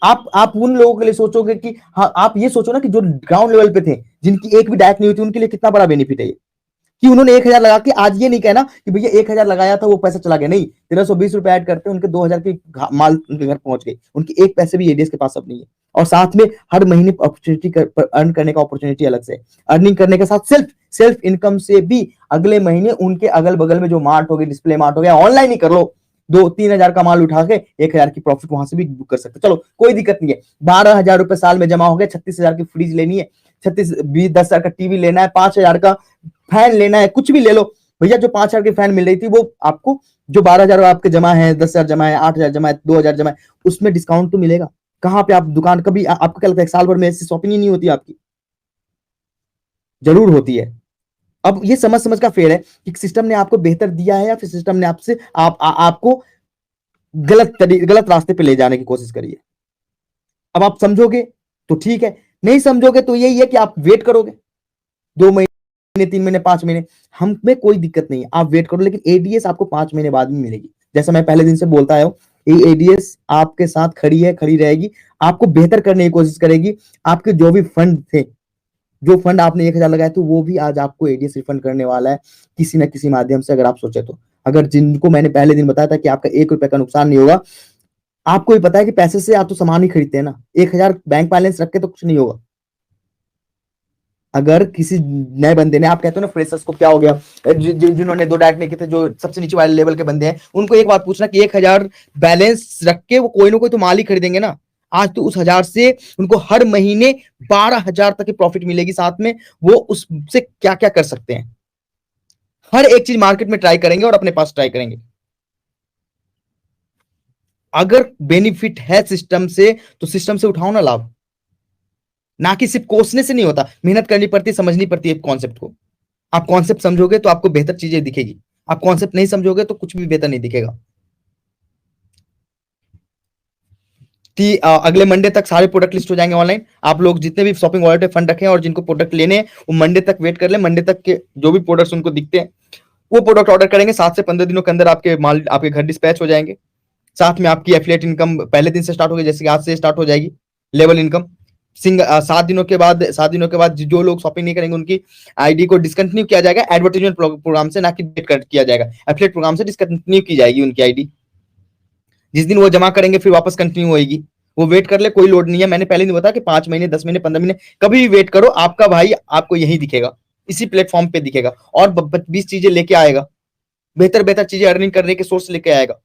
आप उन लोगों के लिए सोचोगे कि हाँ, आप ये सोचो ना कि जो ग्राउंड लेवल पे थे, जिनकी एक भी डायरेक्ट नहीं हुई थी, उनके लिए कितना बड़ा बेनिफिट है ये, कि उन्होंने 1,000 लगा के, आज ये नहीं कहना कि भैया 1,000 लगाया था वो पैसा चला गया, नहीं, 1320 रुपए ऐड करते उनके 2,000 की माल उनके घर पहुंच गई, उनकी एक पैसे भी एडीएस के पास अब नहीं है। और साथ में हर महीने अपॉर्चुनिटी अर्न करने का अपॉर्चुनिटी अलग से, अर्निंग करने के साथ सेल्फ इनकम से भी अगले महीने उनके अगल बगल में जो मार्ट हो गए, डिस्प्ले मार्ट हो गया, ऑनलाइन ही कर लो, 2-3 हजार का माल उठा के 1,000 की प्रॉफिट वहां से भी बुक कर सकते, चलो कोई दिक्कत नहीं है। 12,000 रुपए साल में जमा हो गए, 36,000 की फ्रिज लेनी है, 10,000 का टीवी लेना है, 5,000 का फैन लेना है, कुछ भी ले लो भैया। जो 5,000 की फैन मिल रही थी वो आपको, जो 12,000 आपके जमा है, 10,000 जमा है, 8,000 जमा है, 2,000 जमा है, उसमें डिस्काउंट तो मिलेगा। कहां पे आप दुकान, कभी आपको क्या लगता है साल भर में ऐसी शॉपिंग ही नहीं होती आपकी? जरूर होती है। अब ये समझ समझ का फेर है कि सिस्टम ने आपको बेहतर दिया है या फिर सिस्टम ने आपसे आपको गलत रास्ते पे ले जाने की कोशिश करी है। अब आप समझोगे तो ठीक है, नहीं समझोगे तो यही है कि आप वेट करोगे 2 महीने, 3 महीने, 5 महीने, हमें कोई दिक्कत नहीं है, आप वेट करो, लेकिन एडीएस आपको 5 महीने बाद में मिलेगी। जैसा मैं पहले दिन से बोलता आया हूं, ये एडीएस आपके साथ खड़ी है, खड़ी रहेगी, आपको बेहतर करने की कोशिश करेगी। आपके जो भी फंड थे, जो फंड आपने 1,000 लगाए थे, वो भी आज आपको एडीएस रिफंड करने वाला है किसी ना किसी माध्यम से, अगर आप सोचे तो। अगर जिनको मैंने पहले दिन बताया था कि आपका 1 रुपए का नुकसान नहीं होगा, आपको भी पता है कि पैसे से आप तो सामान ही खरीदते हैं ना, 1,000 बैंक बैलेंस रख के तो कुछ नहीं होगा। अगर किसी नए बंदे ने, आप कहते हो ना फ्रेशर्स को क्या हो गया, जिन्होंने 2 डायरेक्ट नहीं किए थे, जो सबसे नीचे वाले लेवल के बंदे हैं, उनको एक बात पूछना कि 1,000 बैलेंस रख के वो कोई ना कोई तो माल ही खरीदेंगे ना। आज तो उस 1,000 से उनको हर महीने 12,000 तक की प्रॉफिट मिलेगी, साथ में वो उससे क्या क्या कर सकते हैं, हर एक चीज मार्केट में ट्राई करेंगे और अपने पास ट्राई करेंगे। अगर बेनिफिट है सिस्टम से तो सिस्टम से उठाओ ना लाभ, ना कि सिर्फ कोसने से नहीं होता, मेहनत करनी पड़ती है, समझनी पड़ती है कॉन्सेप्ट को। आप कॉन्सेप्ट समझोगे तो आपको बेहतर चीजें दिखेगी, आप कॉन्सेप्ट नहीं समझोगे तो कुछ भी बेहतर नहीं दिखेगा। कि अगले मंडे तक सारे प्रोडक्ट लिस्ट हो जाएंगे ऑनलाइन। आप लोग जितने भी शॉपिंग वॉलेट पे फंड रखे हैं और जिनको प्रोडक्ट लेने हैं, वो मंडे तक वेट कर ले, मंडे तक के जो भी प्रोडक्ट्स उनको दिखते हैं वो प्रोडक्ट ऑर्डर करेंगे, 7 से 15 दिनों के अंदर आपके माल आपके घर डिस्पैच हो जाएंगे। साथ में आपकी एफिलिएट इनकम पहले दिन से स्टार्ट होगी, जैसे कि आज से स्टार्ट हो जाएगी लेवल इनकम। 7 दिनों के बाद जो लोग शॉपिंग नहीं करेंगे उनकी आईडी को डिसकंटिन्यू किया जाएगा एडवर्टाइजमेंट प्रोग्राम से, ना कि वेट किया जाएगा, एफिलिएट प्रोग्राम से डिसकंटिन्यू की जाएगी उनकी आईडी। जिस दिन वो जमा करेंगे फिर वापस कंटिन्यू होगी, वो वेट कर ले, कोई लोड नहीं है। मैंने पहले नहीं बताया कि 5 महीने, 10 महीने, 15 महीने, कभी भी वेट करो, आपका भाई आपको यही दिखेगा, इसी प्लेटफॉर्म पे दिखेगा और 20 चीजें लेके आएगा, बेहतर बेहतर चीजें अर्निंग करने के सोर्स लेके आएगा।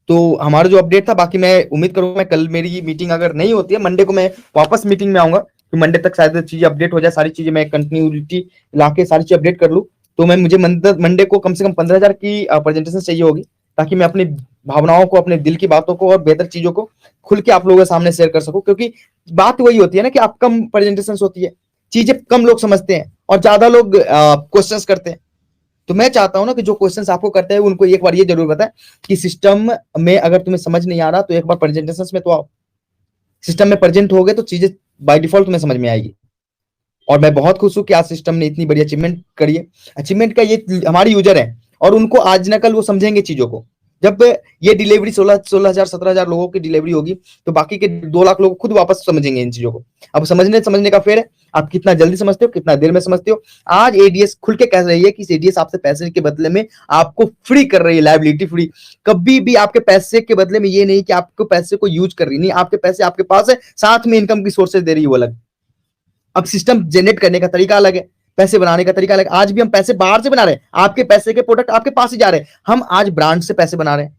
तो हमारा जो अपडेट था, बाकी मैं उम्मीद करूंगा मैं कल मेरी मीटिंग अगर नहीं होती है, मंडे को मैं वापस मीटिंग में आऊंगा, तो मंडे तक शायद चीजें अपडेट हो जाए, सारी चीजें मैं कंटिन्यूटी लाके सारी चीजें अपडेट कर लूं। तो मुझे मंडे को कम से कम 15,000 की प्रेजेंटेशन चाहिए होगी, ताकि मैं अपनी भावनाओं को, अपने दिल की बातों को और बेहतर चीजों को खुल के आप लोगों के सामने शेयर कर सकूं। क्योंकि बात वही होती है ना कि आप कम प्रेजेंटेशन होती है, चीजें कम लोग समझते हैं और ज्यादा लोग क्वेश्चंस करते हैं। तो मैं चाहता हूं ना कि जो क्वेश्चंस आपको करते हैं उनको एक बार ये जरूर बताएं कि सिस्टम में अगर तुम्हें समझ नहीं आ रहा तो एक बार प्रेजेंटेशन में तो आओ, सिस्टम में प्रेजेंट हो गए तो चीजें बाय डिफॉल्ट तुम्हें समझ में आएगी। और मैं बहुत खुश हूं कि आज सिस्टम ने इतनी बड़ी अचीवमेंट करी है। अचीवमेंट का ये हमारे यूजर है और उनको आज न कल वो समझेंगे चीजों को। जब ये डिलीवरी 16,000 17,000 लोगों की डिलीवरी होगी तो बाकी के 2 लाख लोग खुद वापस समझेंगे इन चीजों को। अब समझने का फेर है, आप कितना जल्दी समझते हो, कितना देर में समझते हो। आज एडीएस खुल के कह रही है कि एडीएस आपसे पैसे के बदले में आपको फ्री कर रही है, लायबिलिटी फ्री। कभी भी आपके पैसे के बदले में ये नहीं कि आपको पैसे को यूज कर रही, नहीं, आपके पैसे आपके पास है, साथ में इनकम की सोर्सेज दे रही है वो अलग। अब सिस्टम जनरेट करने का तरीका अलग है, पैसे बनाने का तरीका अलग। आज भी हम पैसे बाहर से बना रहे हैं, आपके पैसे के प्रोडक्ट आपके पास ही जा रहे हैं। हम आज ब्रांड से पैसे बना रहे हैं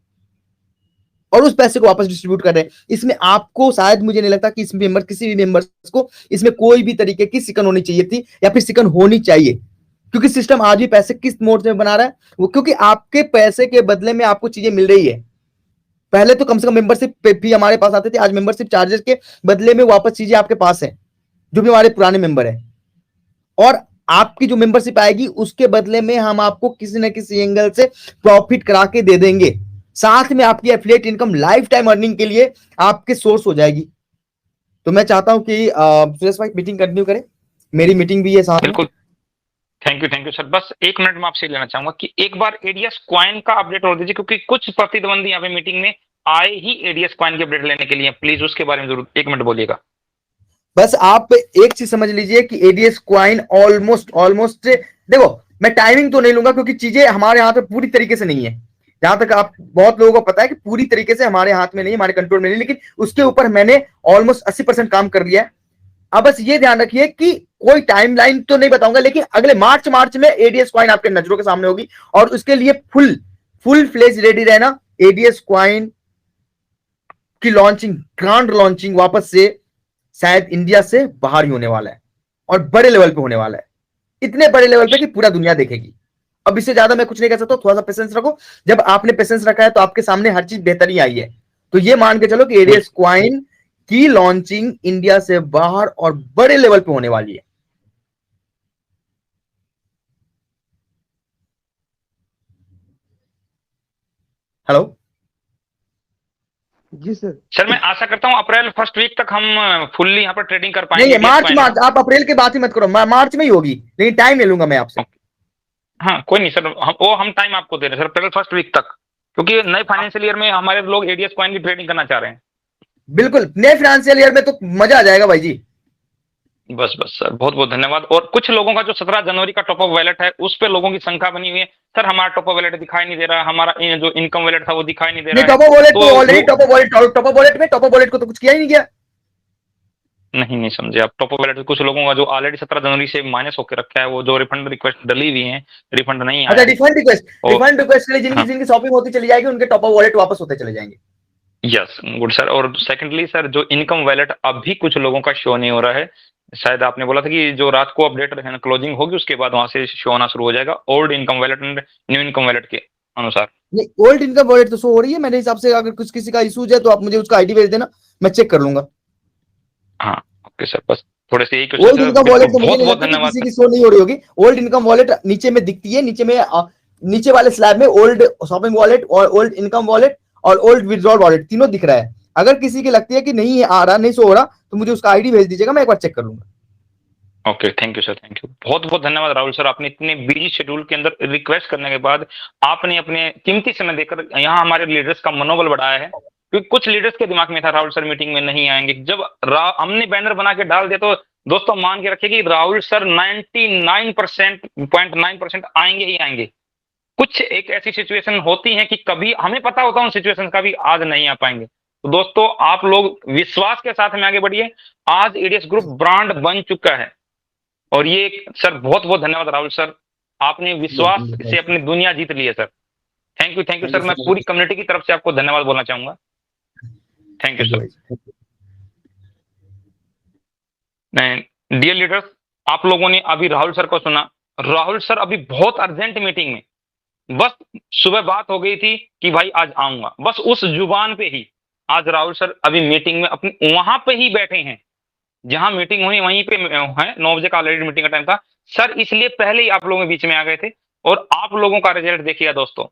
और उस पैसे को वापस डिस्ट्रीब्यूट कर रहे हैं। इसमें आपको शायद, मुझे नहीं लगता कि इस मेंबर, किसी भी मेंबर्स को इसमें कोई भी तरीके की सिकन होनी चाहिए थी या फिर सिकन होनी चाहिए, क्योंकि सिस्टम आज भी पैसे किस मोड में बना रहा है वो, क्योंकि आपके पैसे के बदले में आपको चीजें मिल रही है। पहले तो कम से कम मेंबरशिप फी हमारे पास आते थे, आज मेंबरशिप चार्जेस के बदले में वापस चीजें आपके पास है, जो भी हमारे पुराने मेंबर है। और आपकी जो मेंबरशिप आएगी उसके बदले में हम आपको किसी न किसी एंगल से प्रॉफिट करा के दे देंगे, साथ में आपकी affiliate income life time earning के लिए आपके सोर्स हो जाएगी। तो मैं चाहता हूं कि सुरेश भाई मीटिंग कंटिन्यू करें, मेरी मीटिंग भी है साथ में। बिल्कुल, थैंक यू सर। बस 1 मिनट में आपसे लेना चाहूंगा कि एक बार एडीएस कॉइन का अपडेट हो दीजिए, क्योंकि कुछ प्रतिद्वंदी यहाँ पे मीटिंग में आए ही एडीएस कॉइन की अपडेट लेने के लिए, प्लीज उसके बारे में जरूर 1 मिनट बोलिएगा। बस आप एक चीज समझ लीजिए कि एडीएस क्वाइन ऑलमोस्ट देखो, मैं टाइमिंग तो नहीं लूंगा क्योंकि चीजें हमारे हाथ में पूरी तरीके से नहीं है। जहां तक आप बहुत लोगों को पता है कि पूरी तरीके से हमारे हाथ में नहीं, हमारे कंट्रोल में नहीं, लेकिन उसके ऊपर मैंने ऑलमोस्ट 80% काम कर लिया है। अब बस ये ध्यान रखिए कि कोई टाइमलाइन तो नहीं बताऊंगा, लेकिन अगले मार्च में एडीएस क्वाइन आपके नजरों के सामने होगी, और उसके लिए फुल फ्लेज रेडी रहना। एडीएस क्वाइन की लॉन्चिंग, ग्रांड लॉन्चिंग वापस से शायद इंडिया से बाहर ही होने वाला है, और बड़े लेवल पे होने वाला है, इतने बड़े लेवल पे कि पूरा दुनिया देखेगी। अब इससे ज्यादा मैं कुछ नहीं कह सकता, थोड़ा सा पेशेंस रखो। जब आपने पेशेंस रखा है तो आपके सामने हर चीज बेहतर ही आई है। तो ये मान के चलो कि एडीएस क्वाइन की लॉन्चिंग इंडिया से बाहर और बड़े लेवल पे होने वाली है। हेलो जी सर। सर मैं आशा करता हूं अप्रैल फर्स्ट वीक तक हम फुल्ली यहाँ पर ट्रेडिंग कर नहीं, पाएंगे। मार्च आप अप्रैल की बात ही मत करो, मार्च में ही होगी, लेकिन टाइम ले लूंगा मैं आपसे। हाँ कोई नहीं सर, हम टाइम आपको दे रहे हैं सर, अप्रैल फर्स्ट वीक तक, क्योंकि नए फाइनेंशियल ईयर में हमारे लोग एडीएस कॉइन की ट्रेडिंग करना चाह रहे हैं। बिल्कुल, नए फाइनेंशियल ईयर में तो मजा आ जाएगा भाई जी। बस सर, बहुत बहुत धन्यवाद। और कुछ लोगों का जो 17 जनवरी का टॉप अप वैलेट है उस पे लोगों की शंका बनी हुई है, सर हमारा टॉप अप वैलेट दिखाई नहीं दे रहा, हमारा जो इनकम वैलेट था वो दिखाई नहीं दे रहा है। टॉप अप वॉलेट तो तो ऑलरेडी टॉप अप वॉलेट को तो कुछ किया ही नहीं गया। नहीं समझे आप, टॉप अप वैलेट कुछ लोगों का जो ऑलरेडी 17 जनवरी से माइनस होकर रखा है, वो जो रिफंड रिक्वेस्ट डली हुई है, रिफंड नहीं आया। अच्छा, रिफंड रिक्वेस्ट के लिए हाँ। जिनकी शॉपिंग होती चली जाएगी, उनके टॉप अप वॉलेट वापस होते चले जाएंगे। Yes good sir. और सेकंडली सर, जो इनकम वैलेट अभी कुछ लोगों का शो नहीं हो रहा है, शायद आपने बोला था कि जो रात को अपडेट क्लोजिंग होगी उसके बाद वहां से शो होना शुरू हो जाएगा, old income wallet and new income wallet के अनुसार। नहीं, ओल्ड इनकम वॉलेट तो शो हो रही है मेरे हिसाब से। अगर कुछ किसी का इशूज है तो आप मुझे उसका आईडी भेज देना, मैं चेक कर लूंगा। हाँ ओके सर, बस थोड़े से यही ओल्ड इनकम वॉलेट तो मुझे बहुत नहीं बहुत लगता कि धन्यवाद किसी सर। की शो नहीं हो रही होगी। ओल्ड इनकम वॉलेट नीचे में दिखती है, नीचे वाले स्लैब में ओल्ड शॉपिंग वॉलेट और ओल्ड इनकम वॉलेट और ओल्ड विड्रॉल वॉलेट तीनों दिख रहा है। अगर किसी की लगती है कि नहीं आ रहा, नहीं शो हो रहा, तो मुझे उसका आईडी भेज दीजिएगा, मैं एक बार चेक कर लूंगा। Okay thank you sir, thank you, बहुत बहुत धन्यवाद राहुल सर। आपने इतने बिजी शेड्यूल के अंदर रिक्वेस्ट करने के बाद आपने अपने कीमती समय देकर यहाँ हमारे लीडर्स का मनोबल बढ़ाया है, क्योंकि कुछ लीडर्स के दिमाग में था राहुल सर मीटिंग में नहीं आएंगे। जब हमने बैनर बना के डाल दिया तो दोस्तों मान के रखिए कि राहुल सर 99.9% आएंगे ही आएंगे। कुछ एक ऐसी सिचुएशन होती है कि कभी हमें पता होता है उन सिचुएशन का भी, आज नहीं आ पाएंगे। तो दोस्तों आप लोग विश्वास के साथ में आगे बढ़िए। आज एडीएस ग्रुप ब्रांड बन चुका है, और ये सर बहुत बहुत धन्यवाद राहुल सर, आपने विश्वास से अपनी दुनिया जीत ली है सर। Thank you sir. मैं पूरी कम्युनिटी की तरफ से आपको धन्यवाद बोलना चाहूंगा। Thank you sir. Dear leaders, आप लोगों ने अभी राहुल सर को सुना। राहुल सर अभी बहुत अर्जेंट मीटिंग में, बस सुबह बात हो गई थी कि भाई आज आऊंगा, बस उस जुबान पे ही आज राहुल सर अभी मीटिंग में अपनी वहां पे ही बैठे हैं जहां मीटिंग हुई, वहीं पे है। 9 बजे का ऑलरेडी मीटिंग का टाइम था सर, इसलिए पहले ही आप लोगों के बीच में आ गए थे। और आप लोगों का रिजल्ट देखिएगा दोस्तों,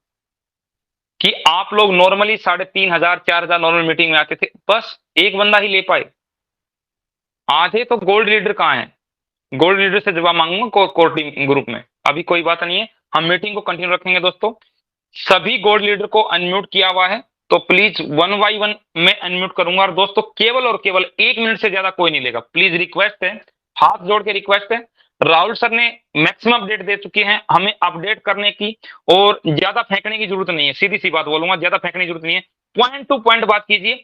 कि आप लोग नॉर्मली 3,500 4,000 नॉर्मल मीटिंग में आते थे, बस एक बंदा ही ले पाए। आधे तो गोल्ड लीडर कहाँ है? गोल्ड लीडर से जवाब मांगूंगा कोर टीम ग्रुप में, अभी कोई बात नहीं है, हम मीटिंग को कंटिन्यू रखेंगे दोस्तों। सभी गोल्ड लीडर को अनम्यूट किया हुआ है, तो प्लीज 1 बाय 1 मैं अनम्यूट करूंगा, और दोस्तों केवल और केवल 1 मिनट से ज्यादा कोई नहीं लेगा, प्लीज रिक्वेस्ट है, हाथ जोड़ के रिक्वेस्ट है। राहुल सर ने मैक्सिमम अपडेट दे चुके हैं, हमें अपडेट करने की और ज्यादा फेंकने की जरूरत नहीं है, सीधी सी बात बोलूंगा, ज्यादा फेंकने की जरूरत नहीं है। पॉइंट टू पॉइंट बात कीजिए,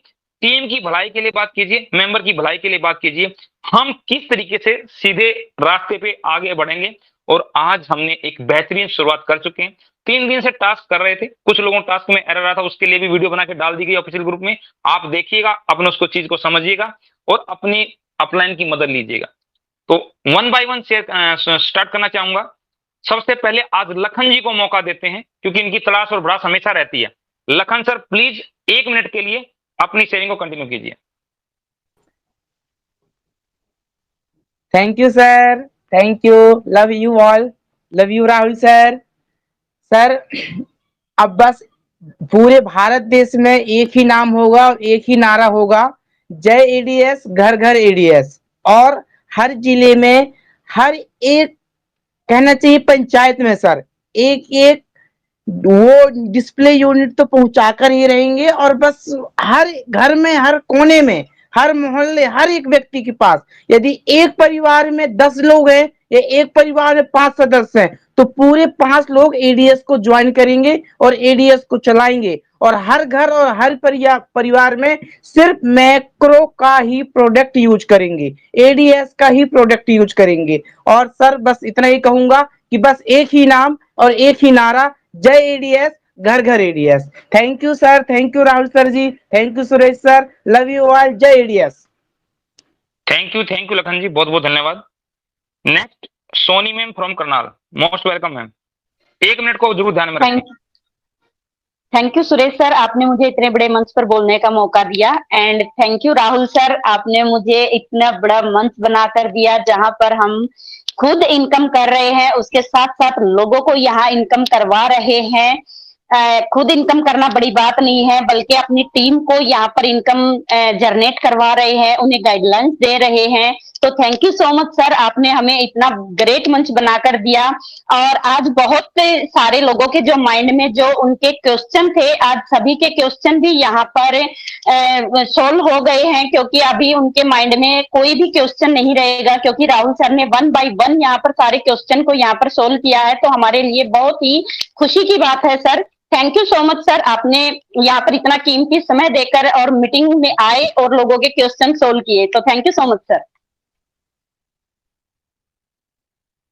टीम की भलाई के लिए बात कीजिए, मेंबर की भलाई के लिए बात कीजिए, हम किस तरीके से सीधे रास्ते पे आगे बढ़ेंगे। और आज हमने एक बेहतरीन शुरुआत कर चुके हैं। 3 दिन से टास्क कर रहे थे, कुछ लोगों टास्क में एरर रहा था, उसके लिए भी वीडियो बना के डाल दी गई ऑफिशियल ग्रुप में, आप देखिएगा, अपने उसको चीज को समझिएगा और अपनी अपलाइन की मदद लीजिएगा। तो 1 बाय 1 शेयर स्टार्ट करना चाहूंगा। सबसे पहले आज लखन जी को मौका देते हैं, क्योंकि इनकी तलाश और भड़ास हमेशा रहती है। लखन सर प्लीज 1 मिनट के लिए अपनी शेयरिंग को कंटिन्यू कीजिए। Thank you sir, thank you, love you all, love you Rahul sir. Sir अब बस पूरे भारत देश में एक ही नाम होगा और एक ही नारा होगा, जय एडीएस, घर घर एडीएस। और हर जिले में, हर एक कहना चाहिए पंचायत में सर, एक एक वो डिस्प्ले यूनिट तो पहुंचाकर ही रहेंगे, और बस हर घर में, हर कोने में, हर मोहल्ले, हर एक व्यक्ति के पास, यदि एक परिवार में 10 लोग हैं या एक परिवार में 5 सदस्य हैं, तो पूरे 5 लोग एडीएस को ज्वाइन करेंगे और एडीएस को चलाएंगे, और हर घर और हर परिवार में सिर्फ मैक्रो का ही प्रोडक्ट यूज करेंगे, एडीएस का ही प्रोडक्ट यूज करेंगे। और सर बस इतना ही कहूंगा कि बस एक ही नाम और एक ही नारा, जय एडीएस, घर घर ADS. Thank you sir, thank you Rahul sir ji, thank you Suresh sir, love you all, जय ADS. Thank you Lakhan ji, बहुत बहुत धन्यवाद। Next Soni ma'am from Karnal, most welcome ma'am. 1 minute को जरूर ध्यान में रखें। थैंक यू सुरेश सर, आपने मुझे इतने बड़े मंच पर बोलने का मौका दिया। And thank you Rahul sir, आपने मुझे इतना बड़ा मंच बनाकर दिया जहां पर हम खुद इनकम कर रहे हैं, उसके साथ साथ लोगों को यहाँ इनकम करवा रहे हैं। खुद इनकम करना बड़ी बात नहीं है, बल्कि अपनी टीम को यहाँ पर इनकम जनरेट करवा रहे हैं, उन्हें गाइडलाइंस दे रहे हैं। तो thank you so much sir, आपने हमें इतना ग्रेट मंच बनाकर दिया। और आज बहुत सारे लोगों के जो माइंड में जो उनके क्वेश्चन थे, आज सभी के क्वेश्चन भी यहाँ पर सोल्व हो गए हैं, क्योंकि अभी उनके माइंड में कोई भी क्वेश्चन नहीं रहेगा, क्योंकि राहुल सर ने 1 बाय 1 यहाँ पर सारे क्वेश्चन को यहाँ पर सोल्व किया है। तो हमारे लिए बहुत ही खुशी की बात है sir. Thank you so much sir, आपने यहाँ पर इतना कीमती समय देकर और मीटिंग में आए और लोगों के क्वेश्चन सोल्व किए। तो thank you so much sir.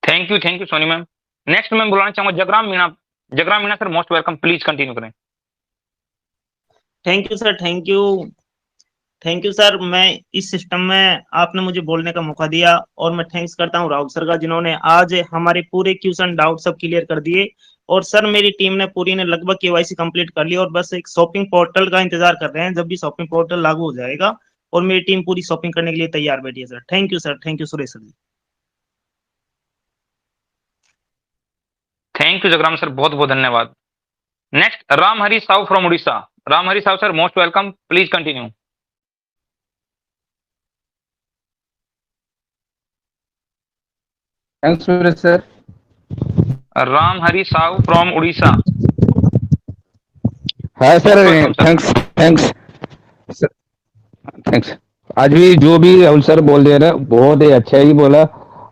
Thank you Soni ma'am. Next मैं बुलाना चाहूंगा Jagram Meena sir, most welcome, please continue करें। Thank you sir, thank you sir. मैं इस सिस्टम में आपने मुझे बोलने का मौका दिया, और मैं थैंक्स करता हूँ राहुल सर का, जिन्होंने आज हमारे पूरे क्वेश्चन डाउट सब क्लियर कर दिए। और सर मेरी टीम ने पूरी ने लगभग केवाईसी कंप्लीट कर ली, और बस एक शॉपिंग पोर्टल का इंतजार कर रहे हैं, जब भी शॉपिंग पोर्टल लागू हो जाएगा, और मेरी टीम पूरी शॉपिंग करने के लिए तैयार बैठी है sir. Thank you sir, thank you Suresh sir ji. Thank you Jagram sir, बहुत बहुत धन्यवाद। Next Ram Hari Sahu from Orissa, Ram Hari Sahu sir, most welcome, please continue. Thanks Suresh sir. Ram Hari Sahu from Orissa. हाँ सर, थैंक्स। आज भी जो भी राहुल सर बोल रहे ना, बहुत ही अच्छा ही बोला।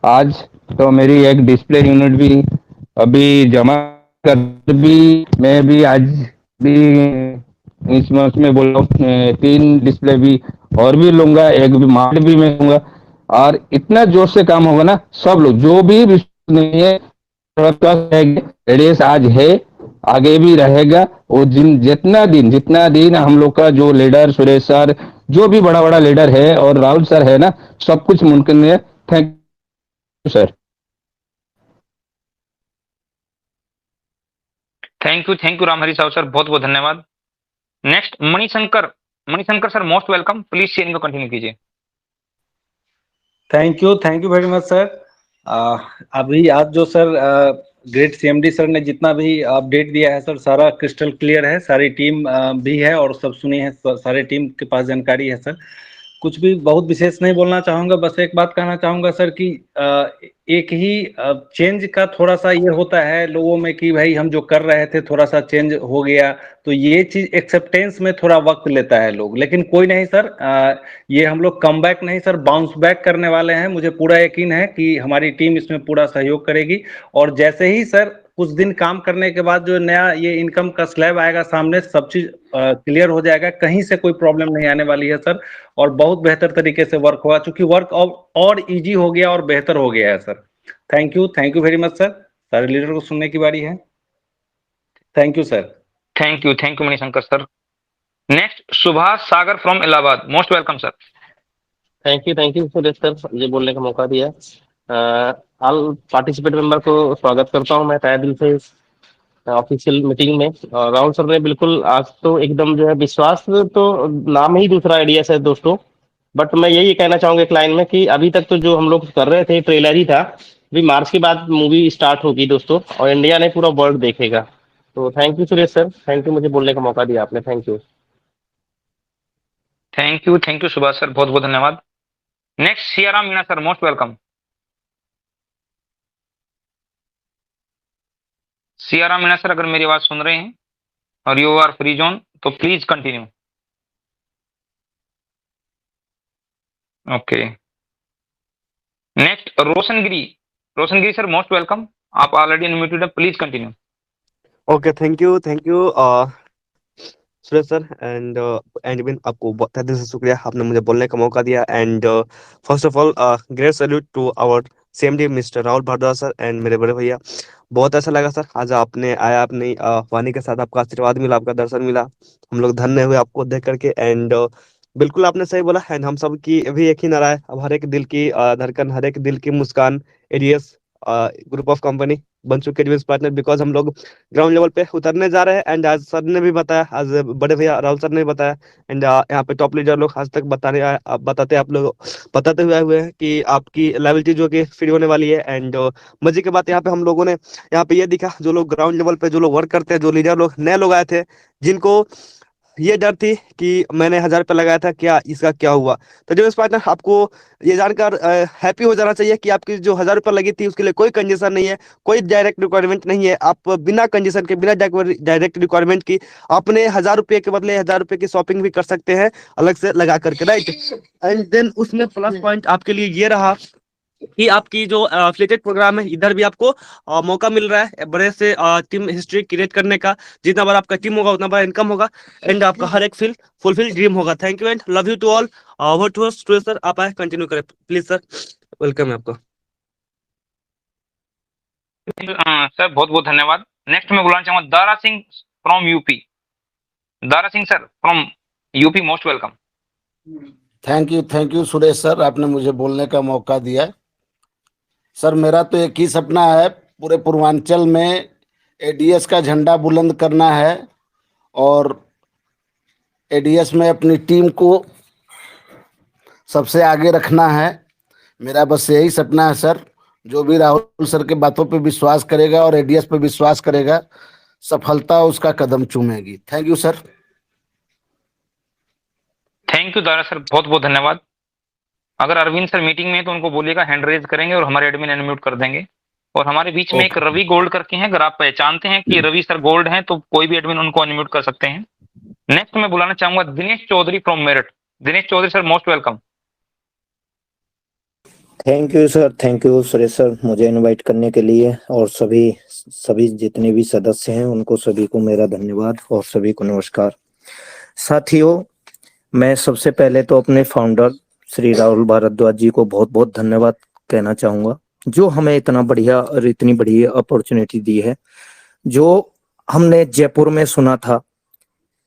आज तो मेरी एक डिस्प्ले यूनिट भी अभी जमा कर, भी मैं भी आज भी इस मंथ में बोल रहा हूँ 3 डिस्प्ले भी और भी लूंगा, एक भी मार्ट भी मैं लूंगा, और इतना जोर से काम होगा ना, सब लोग जो भी नहीं है रेडियस आज है, आगे भी रहेगा। और जितना दिन हम लोग का जो लीडर सुरेश सर, जो भी बड़ा बड़ा लीडर है और राहुल सर है ना, सब कुछ मुमकिन है। Thank you sir. Thank you Ram Hari Sahu sir, बहुत बहुत धन्यवाद। Next Manishankar sir, most welcome, please sharing को कंटिन्यू कीजिए। Thank you very much sir. अभी आज जो सर ग्रेट सीएमडी सर ने जितना भी अपडेट दिया है सर, सारा क्रिस्टल क्लियर है, सारी टीम भी है और सब सुनी है, सारे टीम के पास जानकारी है सर। कुछ भी बहुत विशेष नहीं बोलना चाहूँगा, बस एक बात कहना चाहूँगा सर कि एक ही चेंज का थोड़ा सा ये होता है लोगों में कि भाई हम जो कर रहे थे थोड़ा सा चेंज हो गया, तो ये चीज एक्सेप्टेंस में थोड़ा वक्त लेता है लोग, लेकिन कोई नहीं सर, ये हम लोग कम बैक नहीं सर, बाउंस बैक करने वाले हैं। मुझे पूरा यकीन है कि हमारी टीम इसमें पूरा सहयोग करेगी, और जैसे ही सर कुछ दिन काम करने के बाद जो नया ये इनकम का स्लैब आएगा सामने, सब चीज क्लियर हो जाएगा, कहीं से कोई प्रॉब्लम नहीं आने वाली है सर, और बहुत बेहतर तरीके से वर्क होगा, क्योंकि वर्क और इजी हो गया और बेहतर हो गया है sir. Thank you very much sir. सारे लीडर को सुनने की बारी है। Thank you sir. Thank you Manishankar sir. Next Subhash Sagar from Allahabad, most welcome sir. Thank you Suresh sir, मुझे बोलने का मौका दिया। ऑल पार्टिसिपेट मेंबर को स्वागत करता हूं मैं तहे दिल से ऑफिशियल मीटिंग में। राहुल सर ने बिल्कुल आज तो एकदम जो है विश्वास, तो नाम ही दूसरा आइडिया है दोस्तों, बट मैं यही कहना चाहूंगा एक लाइन में कि अभी तक तो जो हम लोग कर रहे थे ट्रेलर ही था, अभी मार्च के बाद मूवी स्टार्ट होगी दोस्तों, और इंडिया ने पूरा वर्ल्ड देखेगा। तो thank you Suresh sir, thank you, मुझे बोलने का मौका दिया आपने। थैंक यू सुभाष सर, बहुत बहुत धन्यवाद। Next Siyaram Meena sir, most welcome. Siyara Meena sir, अगर मेरी आवाज सुन रहे हैं और यू आर फ्री जोन तो please continue. Okay, next Roshangiri sir, most welcome. आप ऑलरेडी अनम्यूटेड है, please continue. Okay, thank you Suresh sir and win, आपको बहुत दिल से शुक्रिया, आपने मुझे बोलने का मौका दिया। And first of all great salute to our CMD mister Rahul Bhardwaj sir and मेरे बड़े भैया। बहुत अच्छा लगा सर, आज आपने आया, अपनी वाणी के साथ आपका आशीर्वाद मिला, आपका दर्शन मिला, हम लोग धन्य हुए आपको देख करके। एंड बिल्कुल आपने सही बोला। एंड हम सब की भी एक ही नारा है, अब हर एक दिल की धड़कन, हर एक दिल की मुस्कान एडीएस ग्रुप ऑफ कंपनी बन चुके हैं पार्टनर, बिकॉज हम लोग ग्राउंड लेवल पे उतरने जा रहे हैं। एंड आज सर ने भी बताया, आज बड़े भैया राहुल सर ने भी बताया, एंड यहाँ पे टॉप लीडर लोग आज तक बताते हुए हैं कि आपकी लाइबिलिटी जो कि फ्री होने वाली है। एंड मजे की बात यहाँ पे हम लोगों ने यहाँ पे ये दिखा, जो लोग ग्राउंड लेवल पे जो लोग वर्क करते हैं, जो लीडर लोग नए लोग आए थे, जिनको ये डर थी कि मैंने 1000 रुपये लगाया था, क्या इसका क्या हुआ। तो जो इस पार्टनर, आपको ये जानकर हैप्पी हो जाना चाहिए कि आपकी जो 1000 रुपये लगी थी उसके लिए कोई कंजेशन नहीं है, कोई डायरेक्ट रिक्वायरमेंट नहीं है। आप बिना कंजेशन के, बिना डायरेक्ट रिक्वायरमेंट की अपने 1000 रुपये के बदले 1000 रुपये की शॉपिंग भी कर सकते हैं अलग से लगा करके, राइट। एंड देन उसमें प्लस पॉइंट आपके लिए ये रहा कि आपकी जो एफिलिएटेड प्रोग्राम है, इधर भी आपको मौका मिल रहा है बड़े से टीम हिस्ट्री क्रिएट करने का। जितना बड़ा आपका टीम होगा उतना बड़ा इनकम होगा, एंड आपका हर एक फुलफिल ड्रीम होगा। Thank you and love you to all. Over to sir, आप आए, कंटिन्यू करें प्लीज सर, वेलकम है आपका। सर बहुत बहुत धन्यवाद। नेक्स्ट मैं बुलाना चाहूंगा Dara Singh from UP. Dara Singh sir from UP, most welcome. Thank you Suresh sir, आपने मुझे बोलने का मौका दिया। सर मेरा तो एक ही सपना है, पूरे पूर्वांचल में एडीएस का झंडा बुलंद करना है और एडीएस में अपनी टीम को सबसे आगे रखना है। मेरा बस यही सपना है सर। जो भी राहुल सर के बातों पे विश्वास करेगा और एडीएस पे विश्वास करेगा, सफलता उसका कदम चूमेगी। Thank you sir. Thank you Dara sir, बहुत बहुत धन्यवाद। अगर अरविंद सर मीटिंग में है तो उनको बोलिएगा, हैंड रेज करेंगे और हमारे एडमिन अनम्यूट कर देंगे। और हमारे बीच में एक रवि गोल्ड करके हैं, अगर आप पहचानते हैं कि रवि सर गोल्ड हैं तो कोई भी एडमिन उनको अनम्यूट कर सकते हैं। नेक्स्ट मैं बुलाना चाहूंगा Dinesh Chaudhary from Meerut. Dinesh Chaudhary sir, most welcome. Thank you sir, thank you Suresh sir मुझे इनवाइट करने के लिए, और सभी जितने भी सदस्य हैं उनको सभी को मेरा धन्यवाद और सभी को नमस्कार। साथियों, मैं सबसे पहले तो अपने फाउंडर श्री राहुल भारद्वाज जी को बहुत बहुत धन्यवाद कहना चाहूंगा, जो हमें इतना बढ़िया और इतनी बढ़िया अपॉर्चुनिटी दी है। जो हमने जयपुर में सुना था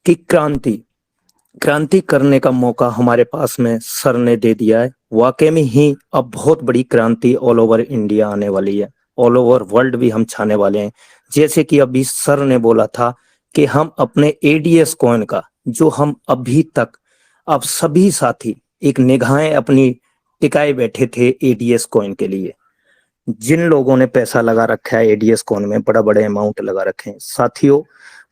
कि क्रांति करने का मौका हमारे पास में सर ने दे दिया है। वाकई में ही अब बहुत बड़ी क्रांति ऑल ओवर इंडिया आने वाली है, ऑल ओवर वर्ल्ड भी हम छाने वाले हैं। जैसे कि अभी सर ने बोला था कि हम अपने एडीएस कॉइन का, जो हम अभी तक, अब सभी साथी एक निगाहें अपनी टिकाए बैठे थे एडीएस कॉइन के लिए। जिन लोगों ने पैसा लगा रखा है एडीएस कॉइन में, बड़े अमाउंट लगा रखे हैं, साथियों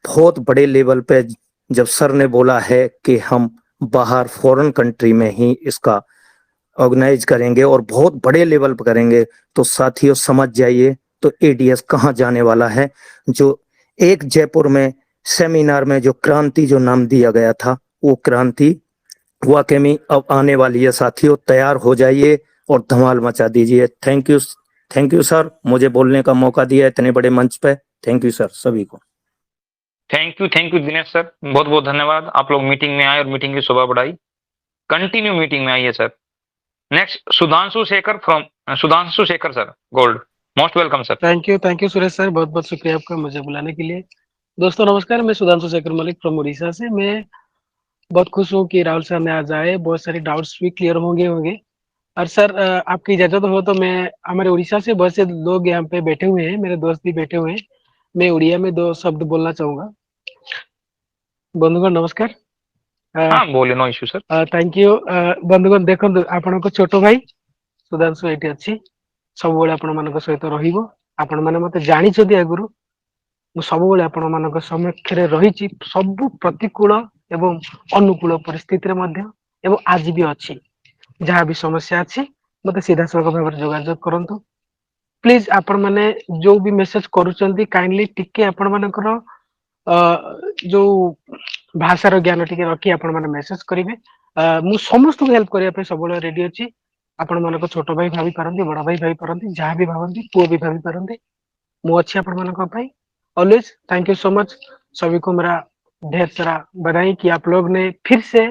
बहुत बड़े लेवल पे जब सर ने बोला है कि हम बाहर फॉरेन कंट्री में ही इसका ऑर्गेनाइज करेंगे और बहुत बड़े लेवल पर करेंगे, तो साथियों समझ जाइए तो एडीएस कहाँ जाने वाला है। जो एक जयपुर में सेमिनार में जो क्रांति जो नाम दिया गया था, वो क्रांति वाकई में अब आने वाली है। साथियों तैयार हो जाइए और धमाल मचा दीजिए। थैंक यू सर, मुझे बोलने का मौका दिया इतने बड़े मंच पे। थैंक यू सर सभी को। थैंक यू दिनेश सर, बहुत बहुत धन्यवाद। आप लोग मीटिंग में आए और मीटिंग की शोभा बढ़ाई। कंटिन्यू मीटिंग में आइए sir. Next Sudhanshu Shekhar sir gold, most welcome sir. Thank you Suresh sir, बहुत बहुत शुक्रिया आपका मुझे बुलाने के लिए। दोस्तों नमस्कार, मैं सुधांशु शेखर मलिक फ्रॉम उड़ीसा से। मैं बहुत खुश हूँ कि राहुल सर ने आज आए, बहुत सारे डाउट्स भी क्लियर होंगे। और सर आपकी इजाजत हो तो मैं, हमारे उड़ीसा से बहुत से लोग यहाँ पे बैठे हुए हैं, मेरे दोस्त भी बैठे हुए हैं, मैं उड़िया में 2 शब्द बोलना चाहूंगा। बंधुगण नमस्कार। हाँ बोले, no issue sir. Thank you बंधुगण। देखो आपनको छोटो भाई सुधांशु एटी अच्छी सब आपण मान सहित रहिबो। आपण माने मते जानिछथि आगुरु, मु सब आपण मान समक्षरे रहिछि, सब प्रतिकूल एवं अनुकूल परिस्थिति रे मध्य, एवं आज भी अच्छी। जहाँ भी समस्या अच्छी मते सीधा सड़क भाव जोगाजोग करंतु। प्लीज आपण माने जो भी मेसेज करूचंती काइंडली टिके आपण मानकर जो भाषार ज्ञान टिके रखी आपण माने मेसेज करिवे मु समस्त हेल्प करिया पे सबले रेडी अछि आपण मानको छोट भाई भाभी पारंती बड़ा भाई भाभी पारंती जहां भी भावंती पुओ भी भाभी पारंती मु अच्छी आपण मानको भाई always thank you so much सभी को मेरा ढेर सारा बधाई कि आप लोग ने फिर से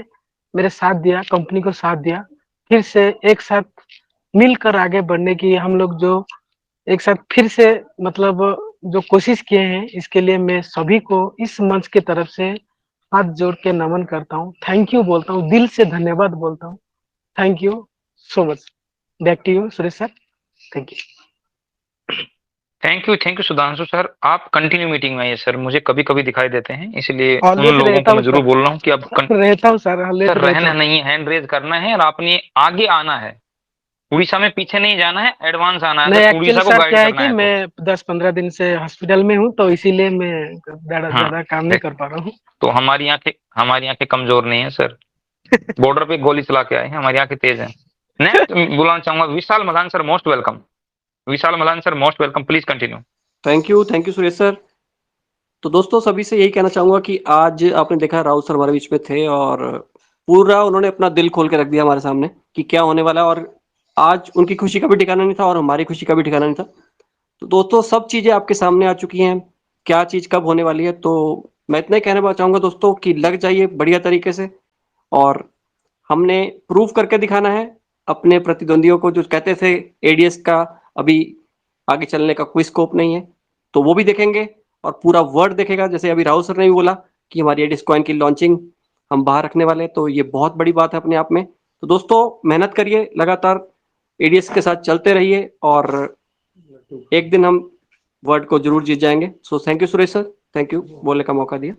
मेरे साथ दिया कंपनी को साथ दिया फिर से एक साथ मिलकर आगे बढ़ने की हम लोग जो एक साथ फिर से मतलब जो कोशिश किए हैं इसके लिए मैं सभी को इस मंच की तरफ से हाथ जोड़ के नमन करता हूँ थैंक यू बोलता हूँ दिल से धन्यवाद बोलता हूँ thank you so much back to you Suresh sir thank you thank you Sudhanshu sir. आप कंटिन्यू मीटिंग में आइए सर, मुझे कभी कभी दिखाई देते हैं इसलिए उन ऑलवेज लोगों रहता को हूँ मैं जरूर सर। बोल रहा हूँ कि अब रहता हूँ सर ऑलवेज सर रहता रहना हूँ। नहीं है, हैंड रेज करना है और आपने आगे आना है। उड़ीसा में पीछे नहीं जाना है, एडवांस आना है। नहीं अगर उड़ीसा एक्चुअली को सर गाइड क्या है करना कि है तो। मैं 10-15 दिन से हॉस्पिटल में हूँ तो इसीलिए मैं हाँ, ज्यादा काम नहीं कर पा रहा हूँ। तो हमारी आंखें कमजोर नहीं है सर। बॉर्डर पे गोली चला के आए हैं, हमारी आंखें तेज हैं। नेक्स्ट बुलाना चाहूंगा Vishal Madan sir, most welcome. Vishal Madan sir most welcome, please continue. Thank you Suresh sir. तो दोस्तों सभी से यही कहना चाहूंगा कि आज आपने देखा राहुल सर हमारे बीच में थे और पूरा उन्होंने अपना दिल खोल के रख दिया हमारे सामने कि क्या होने वाला है और आज उनकी खुशी का भी ठिकाना नहीं था और हमारी खुशी का भी ठिकाना नहीं था। तो दोस्तों सब चीजें आपके सामने आ चुकी हैं, क्या चीज कब होने वाली है। तो मैं इतना ही कहना चाहूंगा दोस्तों कि लग जाइए बढ़िया तरीके से और हमने प्रूव करके दिखाना है अपने प्रतिद्वंदियों को। जो कहते थे एडीएस का अभी आगे चलने का कोई स्कोप नहीं है, तो वो भी देखेंगे और पूरा वर्ल्ड देखेगा। जैसे अभी राहुल सर ने भी बोला कि हमारी एडीएस कॉइन की लॉन्चिंग हम बाहर रखने वाले हैं, तो ये बहुत बड़ी बात है अपने आप में। तो दोस्तों मेहनत करिए, लगातार एडीएस के साथ चलते रहिए और एक दिन हम वर्ल्ड को जरूर जीत जाएंगे। So thank you Suresh sir, thank you बोलने का मौका दिया।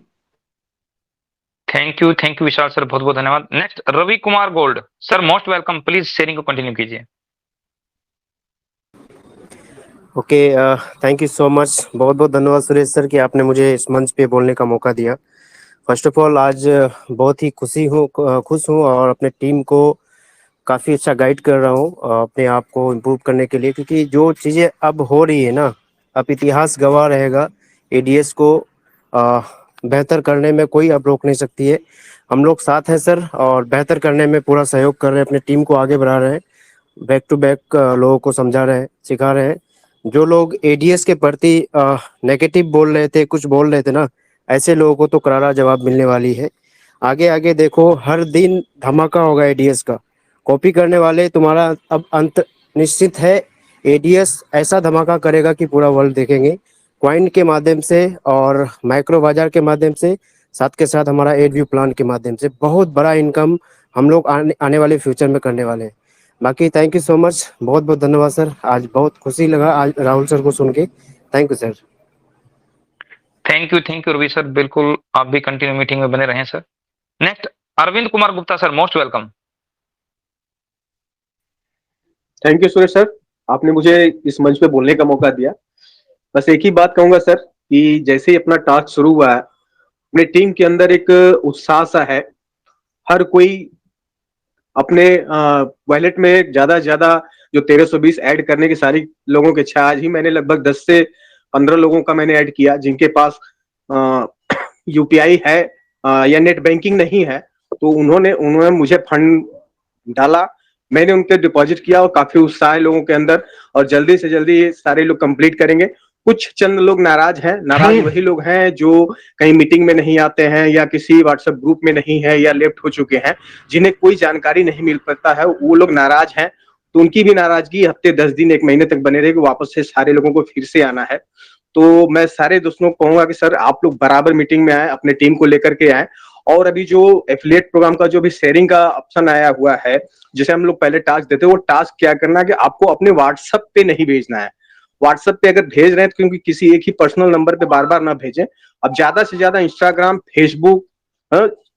थैंक यू विशाल सर, बहुत बहुत धन्यवाद। Next Ravi Kumar gold sir, most welcome, please sharing को कंटिन्यू कीजिए। Okay thank you so much. बहुत बहुत धन्यवाद सुरेश सर कि आपने मुझे इस मंच पे बोलने का मौका दिया। फर्स्ट ऑफ ऑल आज बहुत ही खुश हूँ और अपने टीम को काफ़ी अच्छा गाइड कर रहा हूँ अपने आप को इम्प्रूव करने के लिए, क्योंकि जो चीज़ें अब हो रही है ना, अब इतिहास गवाह रहेगा। एडीएस को बेहतर करने में कोई अब रोक नहीं सकती है। हम लोग साथ हैं सर और बेहतर करने में पूरा सहयोग कर रहे हैं, अपने टीम को आगे बढ़ा रहे हैं, बैक टू बैक लोगों को समझा रहे हैं, सिखा रहे हैं। जो लोग एडीएस के प्रति नेगेटिव बोल रहे थे, कुछ बोल रहे थे ना, ऐसे लोगों को तो करारा जवाब मिलने वाली है। आगे आगे देखो, हर दिन धमाका होगा एडीएस का। कॉपी करने वाले तुम्हारा अब अंत निश्चित है। एडीएस ऐसा धमाका करेगा कि पूरा वर्ल्ड देखेंगे, कॉइन के माध्यम से और माइक्रो बाजार के माध्यम से, साथ के साथ हमारा एडव्यू प्लान के माध्यम से बहुत बड़ा इनकम हम लोग आने वाले फ्यूचर में करने वाले हैं। बाकी थैंक यू सो मच, बहुत बहुत धन्यवाद सर। आज बहुत खुशी लगा आज राहुल सर को सुन के। Thank you sir. Thank you Ravi sir, बिल्कुल आप भी कंटिन्यू मीटिंग में बने रहें sir. Next Arvind Kumar Gupta sir, most welcome. Thank you Suresh sir, आपने मुझे इस मंच पे बोलने का मौका दिया। बस एक ही बात कहूंगा सर कि जैसे ही अपना टास्क शुरू हुआ है, अपने टीम के अंदर एक उत्साह सा है। हर कोई अपने वॉलेट में ज्यादा जो 1320 ऐड करने की सारी लोगों की इच्छा। आज ही मैंने लगभग 10 से 15 लोगों का मैंने ऐड किया जिनके पास यूपीआई है या नेट बैंकिंग नहीं है, तो उन्होंने मुझे फंड डाला, मैंने उनके डिपॉजिट किया और काफी उत्साह है लोगों के अंदर और जल्दी से जल्दी ये सारे लोग कंप्लीट करेंगे। कुछ चंद लोग नाराज हैं, नाराज वही लोग हैं जो कहीं मीटिंग में नहीं आते हैं या किसी व्हाट्सएप ग्रुप में नहीं है या लेफ्ट हो चुके हैं, जिन्हें कोई जानकारी नहीं मिल पाता है, वो लोग नाराज हैं। तो उनकी भी नाराजगी हफ्ते 10 दिन 1 महीने तक बने रहेगी, वापस से सारे लोगों को फिर से आना है। तो मैं सारे दोस्तों को कहूंगा कि सर आप लोग बराबर मीटिंग में आए, अपने टीम को लेकर के आए। और अभी जो एफिलिएट प्रोग्राम का जो भी शेयरिंग का ऑप्शन आया हुआ है, जिसे हम लोग पहले टास्क देते हैं, वो टास्क क्या करना है कि आपको अपने व्हाट्सएप पे नहीं भेजना है। व्हाट्सएप पे अगर भेज रहे हैं तो क्योंकि किसी एक ही पर्सनल नंबर पे बार बार ना भेजें। अब ज्यादा से ज्यादा इंस्टाग्राम, फेसबुक,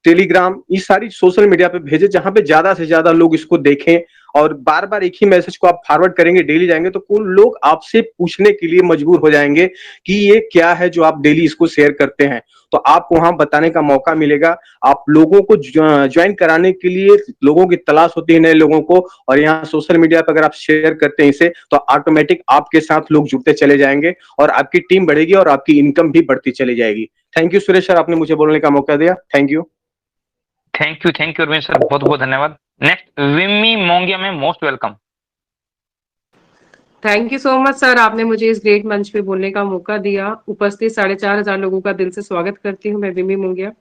टेलीग्राम, ये सारी सोशल मीडिया पे भेजे जहां पे ज्यादा से ज्यादा लोग इसको देखें, और बार बार एक ही मैसेज को आप फॉरवर्ड करेंगे, डेली जाएंगे तो कुल लोग आपसे पूछने के लिए मजबूर हो जाएंगे कि ये क्या है जो आप डेली इसको शेयर करते हैं। तो आपको वहां बताने का मौका मिलेगा। आप लोगों को ज्वाइन कराने के लिए लोगों की तलाश होती है, नए लोगों को, और यहाँ सोशल मीडिया पर अगर आप शेयर करते हैं इसे तो ऑटोमेटिक आपके साथ लोग जुड़ते चले जाएंगे और आपकी टीम बढ़ेगी और आपकी इनकम भी बढ़ती चली जाएगी। थैंक यू सुरेश सर, आपने मुझे बोलने का मौका दिया। थैंक यू अरविंद सर, बहुत बहुत धन्यवाद। नेक्स्ट विमी मोंगिया में, most welcome. Thank you so much sir, आपने मुझे इस ग्रेट मंच पे बोलने का मौका दिया। उपस्थित 4,500 लोगों का दिल से स्वागत करती हूँ मैं, विमी मुंगिया।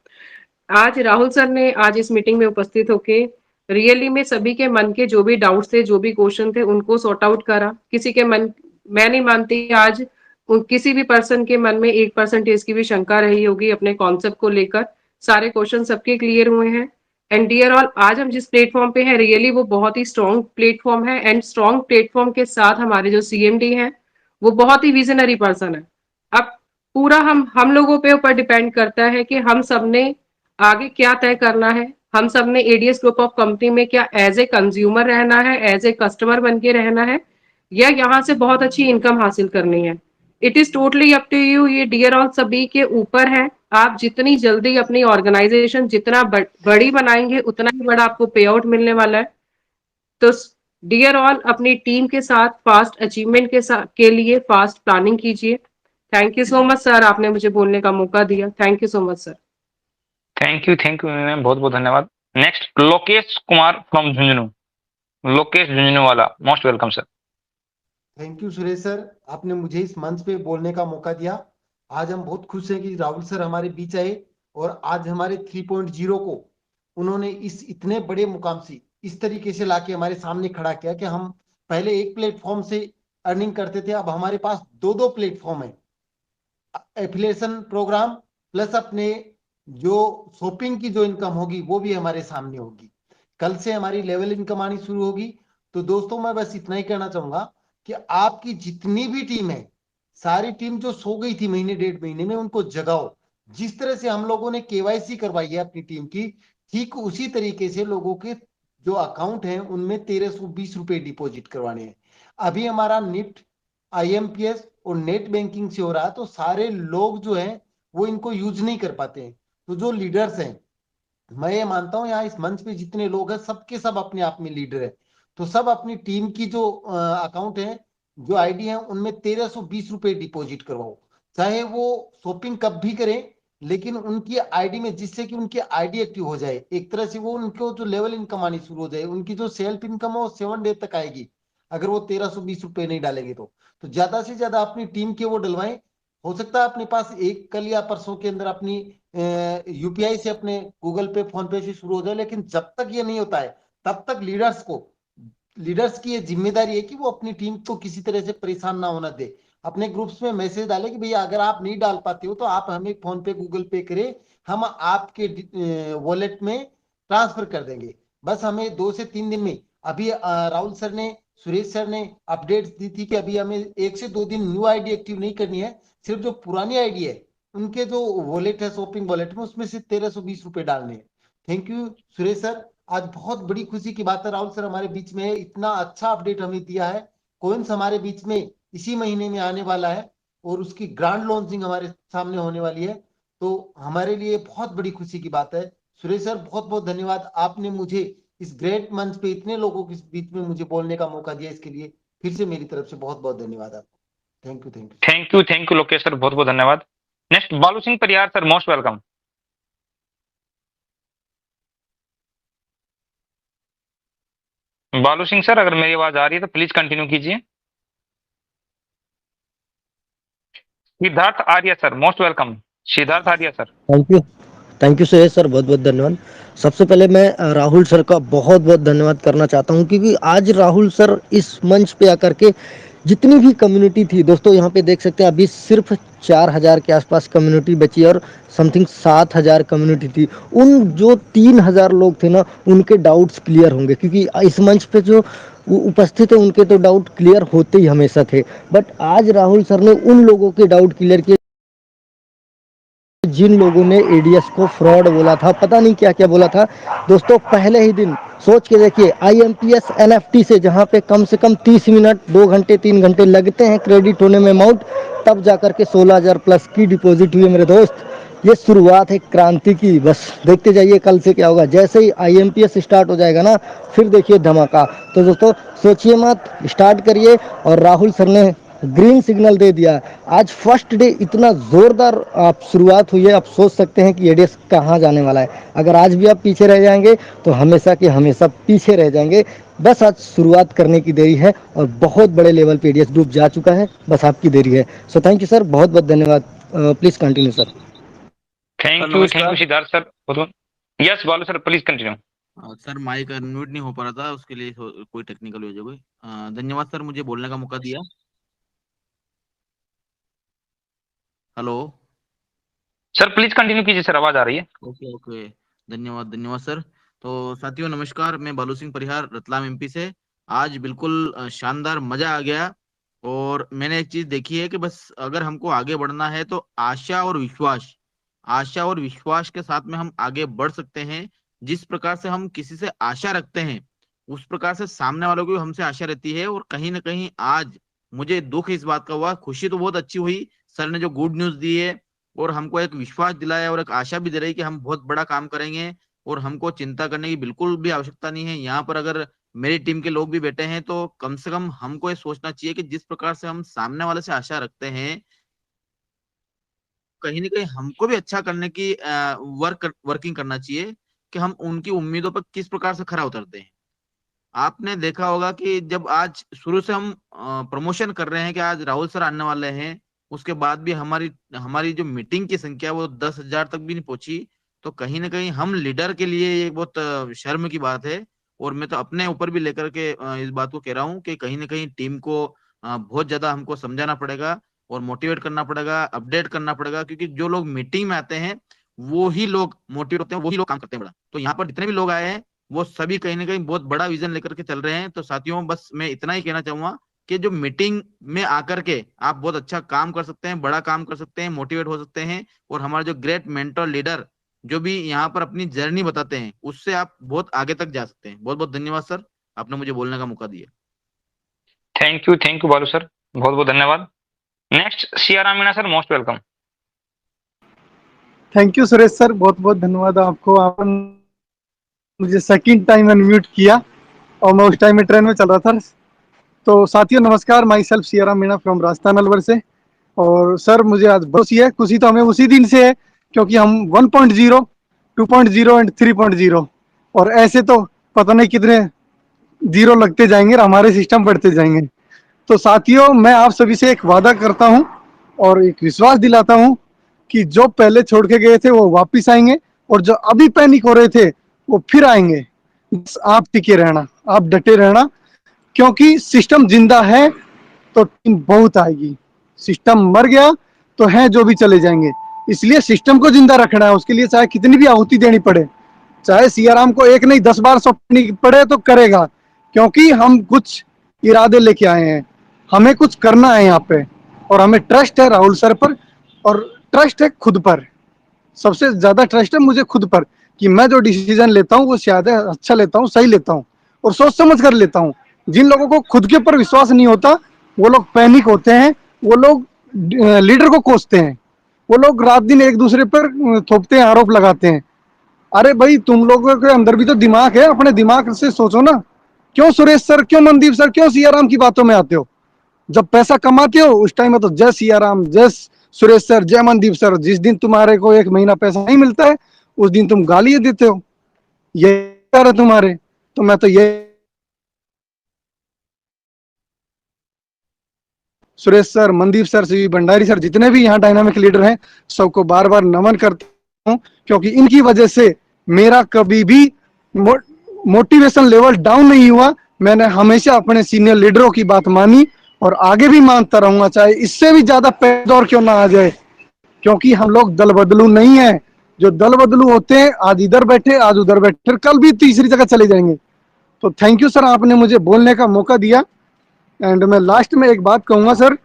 आज राहुल सर ने आज इस मीटिंग में उपस्थित होके रियली में सभी के मन के जो भी डाउट्स थे, जो भी क्वेश्चन थे, उनको सॉर्ट आउट करा। किसी के मन, मैं नहीं मानती आज किसी भी पर्सन के मन में 1% की भी शंका रही होगी अपने कॉन्सेप्ट को लेकर। सारे क्वेश्चन सबके क्लियर हुए हैं। एंड डियर ऑल, आज हम जिस प्लेटफॉर्म पे हैं रियली वो बहुत ही स्ट्रॉन्ग प्लेटफॉर्म है। एंड स्ट्रॉन्ग प्लेटफॉर्म के साथ हमारे जो सीएमडी हैं वो बहुत ही विजनरी पर्सन है। अब पूरा हम लोगों पे ऊपर डिपेंड करता है कि हम सबने आगे क्या तय करना है। हम सबने एडीएस ग्रुप ऑफ कंपनी में क्या एज ए कंज्यूमर रहना है, एज ए कस्टमर बन के रहना है, या यहाँ से बहुत अच्छी इनकम हासिल करनी है। It is totally up to you. ये डियर ऑल सभी के ऊपर है। आप जितनी जल्दी अपनी ऑर्गेनाइजेशन जितना बड़ी बनाएंगे उतना ही बड़ा आपको पे आउट मिलने वाला है। तो डियर ऑल, अपनी टीम के साथ फास्ट अचीवमेंट के लिए फास्ट प्लानिंग कीजिए। Thank you so much sir, आपने मुझे बोलने का मौका दिया। Thank you so much sir. Thank you ma'am, बहुत बहुत धन्यवाद। Next Lokesh Kumar from Jhunjhunu. लोकेश झुंझुनू वाला, most welcome sir. Thank you Suresh sir, आपने मुझे इस मंच पे बोलने का मौका दिया। आज हम बहुत खुश हैं कि राहुल सर हमारे बीच आए और आज हमारे 3.0 को उन्होंने इस इतने बड़े मुकाम से इस तरीके से लाके हमारे सामने खड़ा किया कि हम पहले एक प्लेटफॉर्म से अर्निंग करते थे, अब हमारे पास दो प्लेटफॉर्म है। एफिलिएशन प्रोग्राम प्लस अपने जो शॉपिंग की जो इनकम होगी वो भी हमारे सामने होगी। कल से हमारी लेवल इनकम आनी शुरू होगी। तो दोस्तों मैं बस इतना ही कहना चाहूंगा कि आपकी जितनी भी टीम है, सारी टीम जो सो गई थी महीने 1.5 महीने में, उनको जगाओ। जिस तरह से हम लोगों ने केवाईसी करवाई है अपनी टीम की, ठीक उसी तरीके से लोगों के जो अकाउंट हैं उनमें 1320 रुपए डिपॉजिट करवाने हैं। अभी हमारा निफ्ट, आईएमपीएस और नेट बैंकिंग से हो रहा है, तो सारे लोग जो हैं वो इनको यूज नहीं कर पाते हैं। तो जो लीडर्स हैं, मैं ये मानता हूं यहाँ इस मंच पे जितने लोग हैं सबके सब अपने आप में लीडर है। तो सब अपनी टीम की जो अकाउंट है, जो आईडी है, उनमें 1320 रुपए डिपॉजिट करवाओ। चाहे वो शॉपिंग कब भी करें, लेकिन उनकी आईडी में, जिससे कि उनकी आईडी एक्टिव हो जाए, एक तरह से वो उनको जो लेवल इनकम आनी शुरू हो जाए, उनकी जो सेल्फ इनकम है वो 7 डे तक आएगी अगर वो 1320 रुपए नहीं डालेंगे। तो ज्यादा से ज्यादा अपनी टीम के वो डलवाएं। हो सकता है अपने पास एक कल या परसों के अंदर अपनी यूपीआई से, अपने गूगल पे, फोन पे से शुरू हो जाए, लेकिन जब तक ये नहीं होता है तब तक लीडर्स की ये जिम्मेदारी है कि वो अपनी टीम को किसी तरह से परेशान ना होना दे। अपने ग्रुप्स में मैसेज डाले कि भैया अगर आप नहीं डाल पाते हो तो आप हमें फोन पे, गूगल पे करें, हम आपके वॉलेट में ट्रांसफर कर देंगे। बस हमें 2 से 3 दिन में, अभी राहुल सर ने, सुरेश सर ने अपडेट्स दी थी कि अभी हमें 1 से 2 दिन न्यू आईडी एक्टिव नहीं करनी है, सिर्फ जो पुरानी आईडी है उनके जो वॉलेट है, शॉपिंग वॉलेट में, उसमें से 1320 रुपए डालने हैं। थैंक यू सुरेश सर, आज बहुत बड़ी खुशी की बात है, राहुल सर हमारे बीच में है, इतना अच्छा अपडेट हमें दिया है। कोइंस हमारे बीच में इसी महीने में आने वाला है और उसकी ग्रांड लॉन्चिंग हमारे सामने होने वाली है। तो हमारे लिए बहुत बड़ी खुशी की बात है। सुरेश सर बहुत बहुत धन्यवाद, आपने मुझे इस ग्रेट मंच पे इतने लोगों के बीच में मुझे बोलने का मौका दिया, इसके लिए फिर से मेरी तरफ से बहुत बहुत धन्यवाद आपको। थैंक यू लोकेश सर, बहुत बहुत धन्यवाद। नेक्स्ट बालू Singh Pariyar sir, most welcome. बालू सिंह सर, अगर मेरी आवाज आ रही है तो प्लीज कंटिन्यू कीजिए। Siddharth Arya sir, most welcome. Siddharth Arya sir. Thank you Suresh sir, बहुत बहुत धन्यवाद। सबसे पहले मैं राहुल सर का बहुत बहुत धन्यवाद करना चाहता हूं, क्योंकि आज राहुल सर इस मंच पे आकर के जितनी भी कम्युनिटी थी, दोस्तों यहाँ पे देख सकते हैं अभी सिर्फ 4000 के आसपास कम्युनिटी बची है और समथिंग 7000 कम्युनिटी थी। उन जो 3000 लोग थे ना, उनके डाउट्स क्लियर होंगे, क्योंकि इस मंच पे जो उपस्थित है उनके तो डाउट क्लियर होते ही हमेशा थे, बट आज राहुल सर ने उन लोगों के डाउट क्लियर किए जिन लोगों ने एडीएस को फ्रॉड बोला था, पता नहीं क्या क्या बोला था दोस्तों, पहले ही दिन सोच के देखिए IMPS NFT से जहां पे कम से कम 30 मिनट 2 घंटे 3 घंटे लगते हैं क्रेडिट होने में अमाउंट, तब जाकर के 16,000 प्लस की डिपॉजिट हुई है मेरे दोस्त। ये शुरुआत है क्रांति की, बस देखते जाइए कल से क्या होगा। जैसे ही IMPS स्टार्ट हो जाएगा ना, फिर देखिए धमाका। तो दोस्तों सोचिए मत, स्टार्ट करिए। और राहुल सर ने ग्रीन सिग्नल दे दिया। आज फर्स्ट डे इतना जोरदार आप शुरुआत हुई है, आप सोच सकते हैं कि एडीएस कहाँ जाने वाला है। अगर आज भी आप पीछे रह जाएंगे तो हमेशा के हमेशा पीछे रह जाएंगे। बस आज शुरुआत करने की देरी है और बहुत बड़े लेवल पे एडीएस डूब जा चुका है, बस आपकी देरी है। सो थैंक यू सर, बहुत बहुत धन्यवाद। Please continue sir. Thank you Siddharth sir. Yes Balu sir, please continue. Sir mike unmute नहीं हो पा रहा था, उसके लिए कोई टेक्निकल वजह कोई। धन्यवाद सर मुझे बोलने का मौका दिया। हेलो सर प्लीज कंटिन्यू कीजिए सर, आवाज आ रही है। ओके ओके, धन्यवाद सर। तो साथियों नमस्कार, मैं बालू सिंह परिहार रतलाम MP से। आज बिल्कुल शानदार मजा आ गया। और मैंने एक चीज देखी है कि बस अगर हमको आगे बढ़ना है तो आशा और विश्वास के साथ में हम आगे बढ़ सकते हैं। जिस प्रकार से हम किसी से आशा रखते हैं उस प्रकार से सामने वालों को भी हमसे आशा रहती है। और कहीं ना कहीं आज मुझे दुख इस बात का हुआ, खुशी तो बहुत अच्छी हुई सर ने जो गुड न्यूज दी है और हमको एक विश्वास दिलाया और एक आशा भी दे रही कि हम बहुत बड़ा काम करेंगे और हमको चिंता करने की बिल्कुल भी आवश्यकता नहीं है। यहाँ पर अगर मेरी टीम के लोग भी बैठे हैं तो कम से कम हमको ये सोचना चाहिए कि जिस प्रकार से हम सामने वाले से आशा रखते हैं, कहीं ना कहीं हमको भी अच्छा करने की वर्किंग करना चाहिए कि हम उनकी उम्मीदों पर किस प्रकार से खरा उतरते हैं। आपने देखा होगा कि जब आज शुरू से हम प्रमोशन कर रहे हैं कि आज राहुल सर आने वाले हैं, उसके बाद भी हमारी जो मीटिंग की संख्या वो 10,000 तक भी नहीं पहुंची। तो कहीं ना कहीं हम लीडर के लिए ये बहुत शर्म की बात है। और मैं तो अपने ऊपर भी लेकर के इस बात को कह रहा हूँ कि कहीं ना कहीं टीम को बहुत ज्यादा हमको समझाना पड़ेगा और मोटिवेट करना पड़ेगा, अपडेट करना पड़ेगा। क्योंकि जो लोग मीटिंग में आते हैं वो ही लोग मोटिवेट होते हैं, वही लोग काम करते हैं बड़ा। तो यहाँ पर जितने भी लोग आए हैं वो सभी कहीं ना कहीं बहुत बड़ा विजन लेकर के चल रहे हैं। तो साथियों बस मैं इतना ही कहना चाहूंगा कि जो मीटिंग में आकर के आप बहुत अच्छा काम कर सकते हैं, बड़ा काम कर सकते हैं, मोटिवेट हो सकते हैं। और हमारे जो ग्रेट मेंटर लीडर जो भी यहाँ पर अपनी जर्नी बताते हैं उससे आप बहुत आगे तक जा सकते हैं। बहुत बहुत धन्यवाद सर, आपने मुझे बोलने का मौका दिया। थैंक यू बालू सर, बहुत बहुत धन्यवाद। Next Siyara Meena sir, most welcome. Thank you Suresh sir, बहुत बहुत धन्यवाद आपको। आपने मुझे सेकंड टाइम अनम्यूट किया और मैं उस टाइम में ट्रेन में चल रहा था। तो साथियों नमस्कार, myself Siyara Meena from Rajasthan Alwar से। और सर मुझे आज बहुत है खुशी, तो हमें उसी दिन से है क्योंकि हम 1.0, 2.0 एंड 3.0 और ऐसे तो पता नहीं कितने जीरो लगते जाएंगे और हमारे सिस्टम बढ़ते जाएंगे। तो साथियों मैं आप सभी से एक वादा करता हूं और एक विश्वास दिलाता हूं कि जो पहले छोड़ के गए थे वो वापिस आएंगे और जो अभी पैनिक हो रहे थे वो फिर आएंगे। बस आप टिके रहना, आप डटे रहना, क्योंकि सिस्टम जिंदा है तो टीम बहुत आएगी। सिस्टम मर गया तो है जो भी चले जाएंगे। इसलिए सिस्टम को जिंदा रखना है, उसके लिए चाहे कितनी भी आहुति देनी पड़े, चाहे सियाराम को 1 नहीं 10 बार सौंपनी पड़े तो करेगा, क्योंकि हम कुछ इरादे लेके आए हैं, हमें कुछ करना है यहाँ पे। और हमें ट्रस्ट है राहुल सर पर और ट्रस्ट है खुद पर। सबसे ज्यादा ट्रस्ट है मुझे खुद पर कि मैं जो डिसीजन लेता हूँ वो शायद अच्छा लेता हूँ, सही लेता हूँ और सोच समझ कर लेता हूँ। जिन लोगों को खुद के ऊपर विश्वास नहीं होता वो लोग पैनिक होते हैं, वो लोग लीडर को कोसते हैं, वो लोग रात दिन एक दूसरे पर थोपते हैं, आरोप लगाते हैं। अरे भाई तुम लोगों के अंदर भी तो दिमाग है, अपने दिमाग से सोचो ना। क्यों सुरेश सर, क्यों मनदीप सर, क्यों सियाराम की बातों में आते हो? जब पैसा कमाते हो उस टाइम में तो जय सियाराम, जय सुरेश सर, जय मनदीप सर। जिस दिन तुम्हारे को 1 महीना पैसा नहीं मिलता है उस दिन तुम गाली देते हो, ये है तुम्हारे। तो मैं तो ये Suresh sir, Mandeep sir, CV Bhandari sir, जितने भी यहाँ डायनामिक लीडर हैं सबको बार बार नमन करता हूँ, क्योंकि इनकी वजह से मेरा कभी भी मोटिवेशन लेवल डाउन नहीं हुआ। मैंने हमेशा अपने सीनियर लीडरों की बात मानी और आगे भी मानता रहूंगा, चाहे इससे भी ज्यादा दौर क्यों ना आ जाए, क्योंकि हम लोग दल बदलू नहीं है। जो दल बदलू होते हैं आज इधर बैठे आज उधर बैठे, फिर कल भी तीसरी जगह चले जाएंगे। तो थैंक यू सर, आपने मुझे बोलने का मौका दिया। एंड मैं लास्ट में एक बात कहूंगा सर,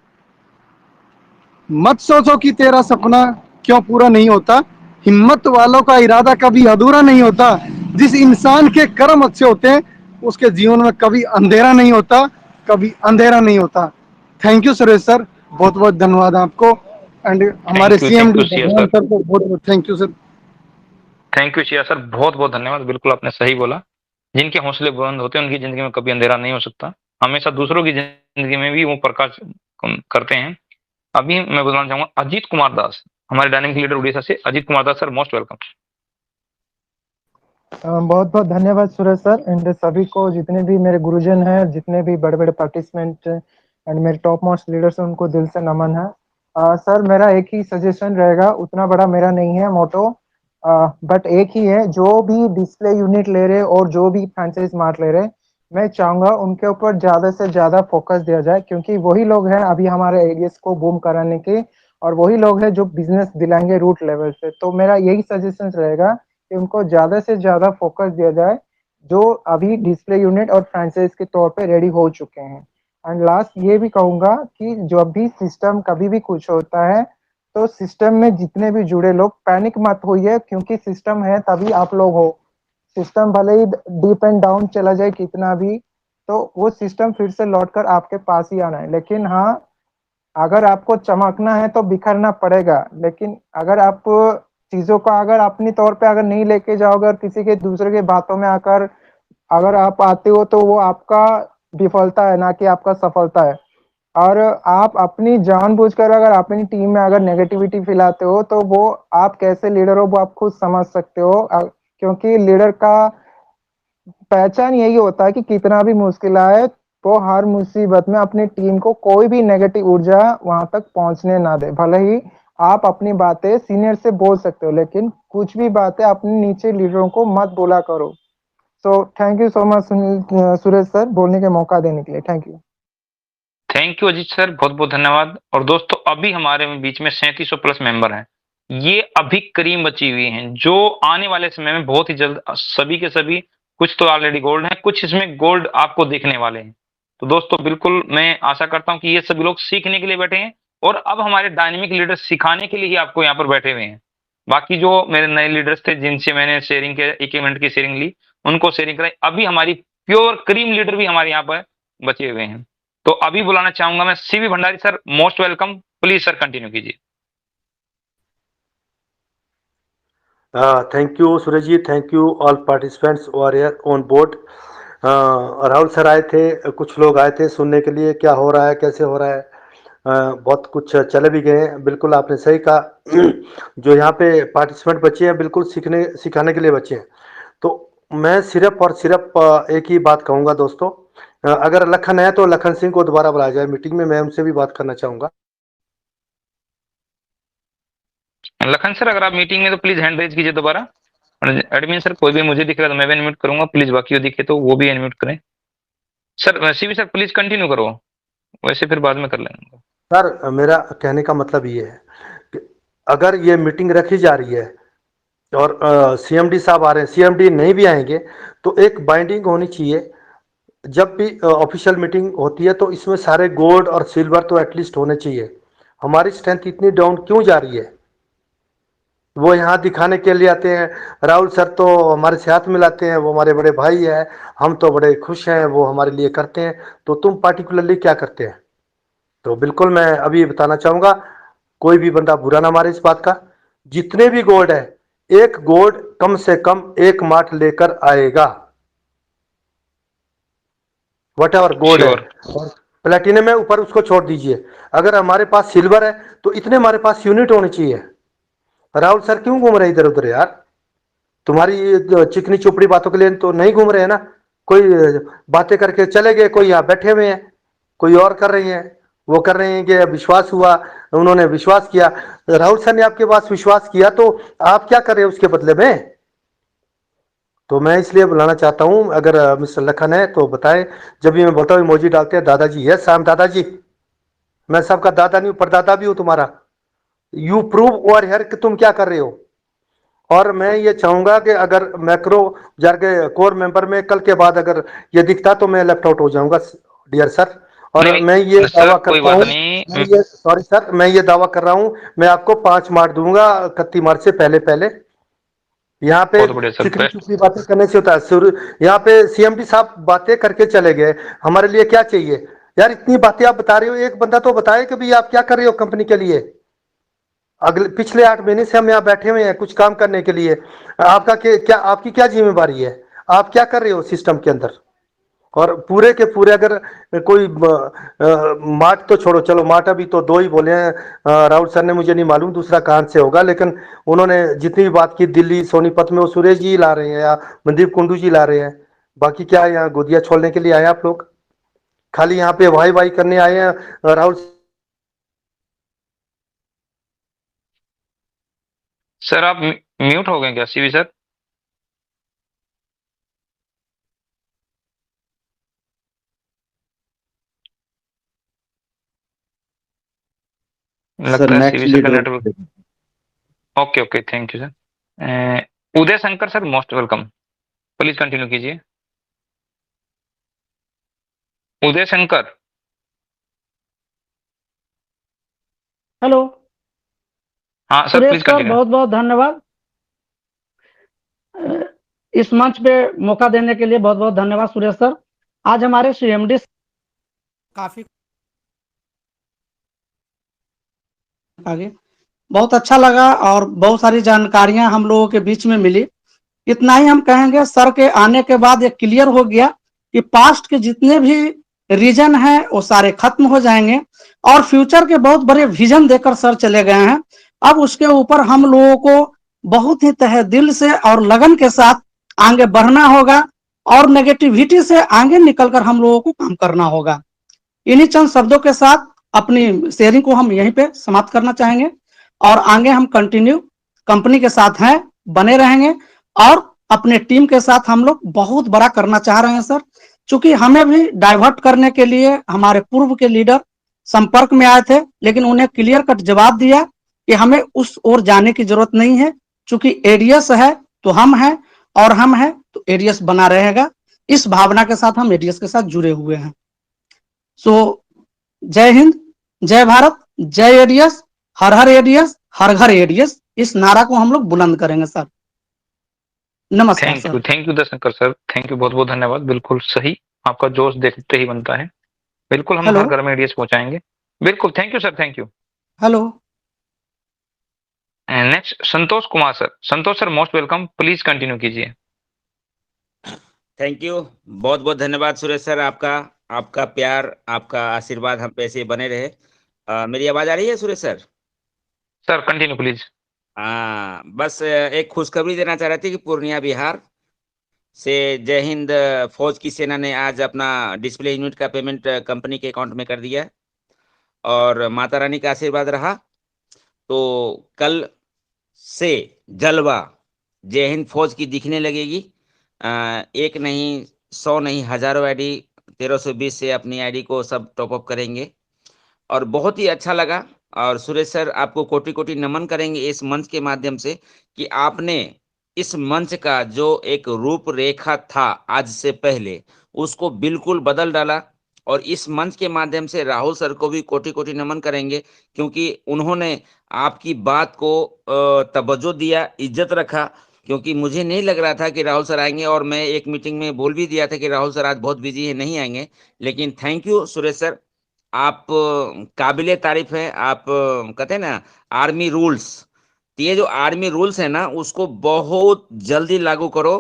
मत सोचो कि तेरा सपना क्यों पूरा नहीं होता? हिम्मत वालों का इरादा कभी अधूरा नहीं होता। जिस इंसान के कर्म अच्छे होते हैं उसके जीवन में कभी अंधेरा नहीं होता, कभी अंधेरा नहीं होता। थैंक यू सुरेश सर, बहुत बहुत धन्यवाद आपको। एंड हमारे थैंक यू सीएमडी सिया भगवान सर। सर को बहुत बहुत thank you sir. Thank you Siya sir, बहुत बहुत धन्यवाद। बिल्कुल आपने सही बोला, जिनके हौसले बुलंद होते हैं उनकी जिंदगी में कभी अंधेरा नहीं हो सकता, हमेशा दूसरों की जिंदगी में भी वो प्रकाश करते हैं। अभी मैं बोलना चाहूंगा अजीत कुमार दास, हमारे डायनेमिक लीडर उड़ीसा से। Ajit Kumar Das sir, most welcome. बहुत बहुत धन्यवाद सुरेश सर। एंड सभी को, जितने भी मेरे गुरुजन हैं, जितने भी बड़े बड़े पार्टिसिपेंट एंड मेरे टॉप मोस्ट लीडर्स हैं, उनको दिल से नमन है। सर मेरा एक ही सजेशन रहेगा, उतना बड़ा मेरा नहीं है मोटो, बट एक ही है, जो भी डिस्प्ले यूनिट ले रहे और जो भी फ्रेंचाइज स्मार्ट ले रहे, मैं चाहूंगा उनके ऊपर ज्यादा से ज्यादा फोकस दिया जाए, क्योंकि वही लोग हैं अभी हमारे एरियाज को बूम कराने के, और वही लोग हैं जो बिजनेस दिलाएंगे रूट लेवल से। तो मेरा यही सजेशन रहेगा कि उनको ज्यादा से ज्यादा फोकस दिया जाए, जो अभी डिस्प्ले यूनिट और फ्रेंचाइज के तौर पे रेडी हो चुके हैं। एंड लास्ट ये भी कहूंगा कि जब भी सिस्टम कभी भी कुछ होता है, तो सिस्टम में जितने भी जुड़े लोग पैनिक मत होइए, क्योंकि सिस्टम है तभी आप लोग हो। सिस्टम भले ही डीप एंड डाउन चला जाए कितना भी, तो वो सिस्टम फिर से लौटकर आपके पास ही आना है। लेकिन हाँ, अगर आपको चमकना है तो बिखरना पड़ेगा, लेकिन अगर आप चीजों का अगर अपनी तौर पे अगर नहीं लेके जाओगे और किसी के दूसरे के बातों में आकर अगर आप आते हो, तो वो आपका विफलता है, ना कि आपका सफलता है। और आप अपनी जानबूझकर अगर अपनी टीम में अगर नेगेटिविटी फैलाते हो, तो वो आप कैसे लीडर हो वो आप खुद समझ सकते हो, क्योंकि लीडर का पहचान यही होता है कि कितना भी मुश्किल आए, वो हर मुसीबत में अपनी टीम को कोई भी नेगेटिव ऊर्जा वहां तक पहुंचने ना दे। भले ही आप अपनी बातें सीनियर से बोल सकते हो, लेकिन कुछ भी बातें अपने नीचे लीडरों को मत बोला करो। So thank you so much Suresh sir, बोलने का मौका देने के लिए। Thank you. Thank you Ajit sir, बहुत बहुत धन्यवाद। और दोस्तों अभी हमारे बीच में 3700 प्लस मेंबर हैं, ये अभी करीम बची हुई हैं, जो आने वाले समय में बहुत ही जल्द सभी के सभी, कुछ तो ऑलरेडी गोल्ड हैं, कुछ इसमें गोल्ड आपको देखने वाले हैं। तो दोस्तों बिल्कुल मैं आशा करता हूं कि ये सभी लोग सीखने के लिए बैठे हैं, और अब हमारे डायनेमिक लीडर सिखाने के लिए ही आपको यहाँ पर बैठे हुए हैं। बाकी जो मेरे नए लीडर्स थे जिनसे मैंने शेयरिंग के 1 मिनट की शेयरिंग ली, उनको शेयरिंग कराई। अभी हमारी प्योर क्रीम लीडर भी हमारे यहाँ पर बचे हुए हैं। तो अभी बुलाना चाहूंगा मैं C V Bhandari sir, most welcome. Please sir continue कीजिए। Thank you Suraj ji, thank you all participants are here on board. Rahul sir आए थे, कुछ लोग आए थे सुनने के लिए क्या हो रहा है, कैसे हो रहा है। बहुत कुछ चले भी गए हैं, बिल्कुल आपने सही कहा। जो यहाँ पे पार्टिसिपेंट बच्चे हैं बिल्कुल सिखाने के लिए बच्चे हैं। तो मैं सिर्फ और सिर्फ एक ही बात कहूँगा दोस्तों, अगर लखन है तो लखन सिंह को दोबारा बुलाया जाए मीटिंग में, मैं उनसे भी बात करना चाहूँगा। लखन सर अगर आप मीटिंग में तो प्लीज हैंड रेज कीजिए दोबारा। एडमिन सर कोई भी मुझे दिख रहा है तो मैं भी अनम्यूट करूंगा, प्लीज बाकी दिखे तो वो भी अनम्यूट करें। Sir CV sir please continue करो, वैसे फिर बाद में कर लेंगे। सर मेरा कहने का मतलब ये है कि अगर ये मीटिंग रखी जा रही है और सीएमडी साहब आ रहे हैं, सीएमडी नहीं भी आएंगे, तो एक बाइंडिंग होनी चाहिए। जब भी ऑफिशियल मीटिंग होती है तो इसमें सारे गोल्ड और सिल्वर तो एटलीस्ट होने चाहिए। हमारी स्ट्रेंथ इतनी डाउन क्यों जा रही है? वो यहाँ दिखाने के लिए आते हैं, राहुल सर तो हमारे से हाथ मिलाते हैं, वो हमारे बड़े भाई हैं, हम तो बड़े खुश हैं, वो हमारे लिए करते हैं, तो तुम पार्टिकुलरली क्या करते हैं? तो बिल्कुल मैं अभी बताना चाहूँगा, कोई भी बंदा बुरा ना मारे इस बात का। जितने भी गोल्ड है, एक गोल्ड कम से कम 1 मार्ट लेकर आएगा, वट एवर गोल्ड है। प्लेटिनम है ऊपर उसको छोड़ दीजिए। अगर हमारे पास सिल्वर है तो इतने हमारे पास यूनिट होने चाहिए। राहुल सर क्यों घूम रहे इधर उधर यार? तुम्हारी चिकनी चुपड़ी बातों के लिए तो नहीं घूम रहे हैं ना। कोई बातें करके चले गए, कोई यहाँ बैठे हुए हैं, कोई और कर रही हैं, वो कर रहे हैं कि विश्वास हुआ, उन्होंने विश्वास किया। राहुल सर ने आपके पास विश्वास किया तो आप क्या कर रहे हैं उसके बदले में? तो मैं इसलिए बुलाना चाहता हूं, अगर मिस्टर लखन है तो बताएं। जब भी मैं बोलता हूँ इमोजी डालते हैं दादाजी। यस आई एम दादाजी, मैं सबका दादा नहीं हूं, परदादा भी हूं तुम्हारा। यू प्रूव ओवर हियर कि तुम क्या कर रहे हो। और मैं ये चाहूंगा कि अगर मैक्रो जाके कोर मेंबर में कल के बाद अगर ये दिखता तो मैं लेफ्ट आउट हो जाऊंगा डियर सर। और नहीं, मैं ये दावा कोई करता बात हूं नहीं, मैं ये सॉरी सर, मैं ये दावा कर रहा हूँ, मैं आपको 5 मार्च दूंगा 31 मार्च से पहले पहले। यहाँ पे बहुत बढ़िया सर, चिकनी बेस्ट। चुपड़ी बातें करने से होता है। यहाँ पे सीएमडी साहब बातें करके चले गए, हमारे लिए क्या चाहिए यार? इतनी बातें आप बता रहे हो, एक बंदा तो बताए कि भाई आप क्या कर रहे हो कंपनी के लिए। अगले पिछले 8 महीने से हम यहाँ बैठे हुए हैं कुछ काम करने के लिए। आपका क्या आपकी क्या जिम्मेवारी है? आप क्या कर रहे हो सिस्टम के अंदर? और पूरे के पूरे अगर कोई मार्ट तो छोड़ो, चलो मार्ट अभी तो 2 ही बोले हैं, राहुल सर ने, मुझे नहीं मालूम दूसरा कहां से होगा, लेकिन उन्होंने जितनी भी बात की दिल्ली सोनीपत में वो सुरेश जी ला रहे हैं या मनदीप कुंडू जी ला रहे हैं। बाकी क्या यहाँ गोदिया छोड़ने के लिए आए आप लोग? खाली यहाँ पे वाई वाई करने आए हैं राहुल सर आप म्यूट हो गए क्या सीवी सर? लगता है सीवी सर का network. Okay okay, thank you sir. Uday Shankar sir, most welcome, please continue कीजिए। उदय शंकर। हेलो हाँ sir, Suresh please sir, continue. बहुत बहुत धन्यवाद। इस मंच पे मौका देने के लिए बहुत बहुत धन्यवाद सुरेश सर। आज हमारे सीएमडी काफी आगे बहुत अच्छा लगा और बहुत सारी जानकारियां हम लोगों के बीच में मिली। इतना ही हम कहेंगे, सर के आने के बाद ये क्लियर हो गया कि पास्ट के जितने भी रीजन हैं वो सारे खत्म हो जाएंगे और फ्यूचर के बहुत बड़े विजन देकर सर चले गए हैं। अब उसके ऊपर हम लोगों को बहुत ही तहे दिल से और लगन के साथ आगे बढ़ना होगा और नेगेटिविटी से आगे निकलकर हम लोगों को काम करना होगा। इन्हीं चंद शब्दों के साथ अपनी शेयरिंग को हम यहीं पे समाप्त करना चाहेंगे और आगे हम कंटिन्यू कंपनी के साथ हैं, बने रहेंगे और अपने टीम के साथ हम लोग बहुत बड़ा करना चाह रहे हैं सर। चूंकि हमें भी डाइवर्ट करने के लिए हमारे पूर्व के लीडर संपर्क में आए थे, लेकिन उन्हें क्लियर कट जवाब दिया कि हमें उस ओर जाने की जरूरत नहीं है। चूंकि एडीएस है तो हम हैं और हम हैं तो एडीएस बना रहेगा। इस भावना के साथ हम एडीएस के साथ जुड़े हुए हैं। सो जय हिंद, जय भारत, जय एडीएस, हर हर एडीएस, हर घर एडीएस, इस नारा को हम लोग बुलंद करेंगे सर। नमस्कार sir. Thank you Dashankar sir, thank you, बहुत बहुत धन्यवाद। बिल्कुल सही, आपका जोश देखते ही बनता है। बिल्कुल हम हर घर में एडीएस पहुंचाएंगे। बिल्कुल, thank you sir, thank you. Hello next Santosh Kumar sir. Santosh sir, most welcome, please continue कीजिए। थैंक यू, बहुत बहुत धन्यवाद सुरेश सर, आपका प्यार, आपका आशीर्वाद हम पे ऐसे बने रहे। मेरी आवाज आ रही है Suresh sir? Sir continue please. बस एक खुशखबरी देना चाह रहे थे कि पूर्णिया बिहार से जय हिंद फौज की सेना ने आज अपना डिस्प्ले यूनिट का पेमेंट कंपनी के अकाउंट में कर दिया और माता रानी का आशीर्वाद रहा तो कल से जलवा जय हिंद फौज की दिखने लगेगी। एक नहीं, 100 नहीं, हजारों आईडी 1320 से अपनी आईडी को सब टॉपअप करेंगे और बहुत ही अच्छा लगा। और सुरेश सर, आपको कोटि कोटि नमन करेंगे इस मंच के माध्यम से कि आपने इस मंच का जो एक रूपरेखा था आज से पहले, उसको बिल्कुल बदल डाला। और इस मंच के माध्यम से राहुल सर को भी कोटि कोटि नमन करेंगे क्योंकि उन्होंने आपकी बात को तवज्जो दिया, इज्जत रखा। क्योंकि मुझे नहीं लग रहा था कि राहुल सर आएंगे और मैं एक मीटिंग में बोल भी दिया था कि राहुल सर आज बहुत बिजी है, नहीं आएंगे। लेकिन थैंक यू सुरेश सर, आप काबिले तारीफ है। आप कहते हैं ना आर्मी रूल्स, तो ये जो आर्मी रूल्स है ना उसको बहुत जल्दी लागू करो,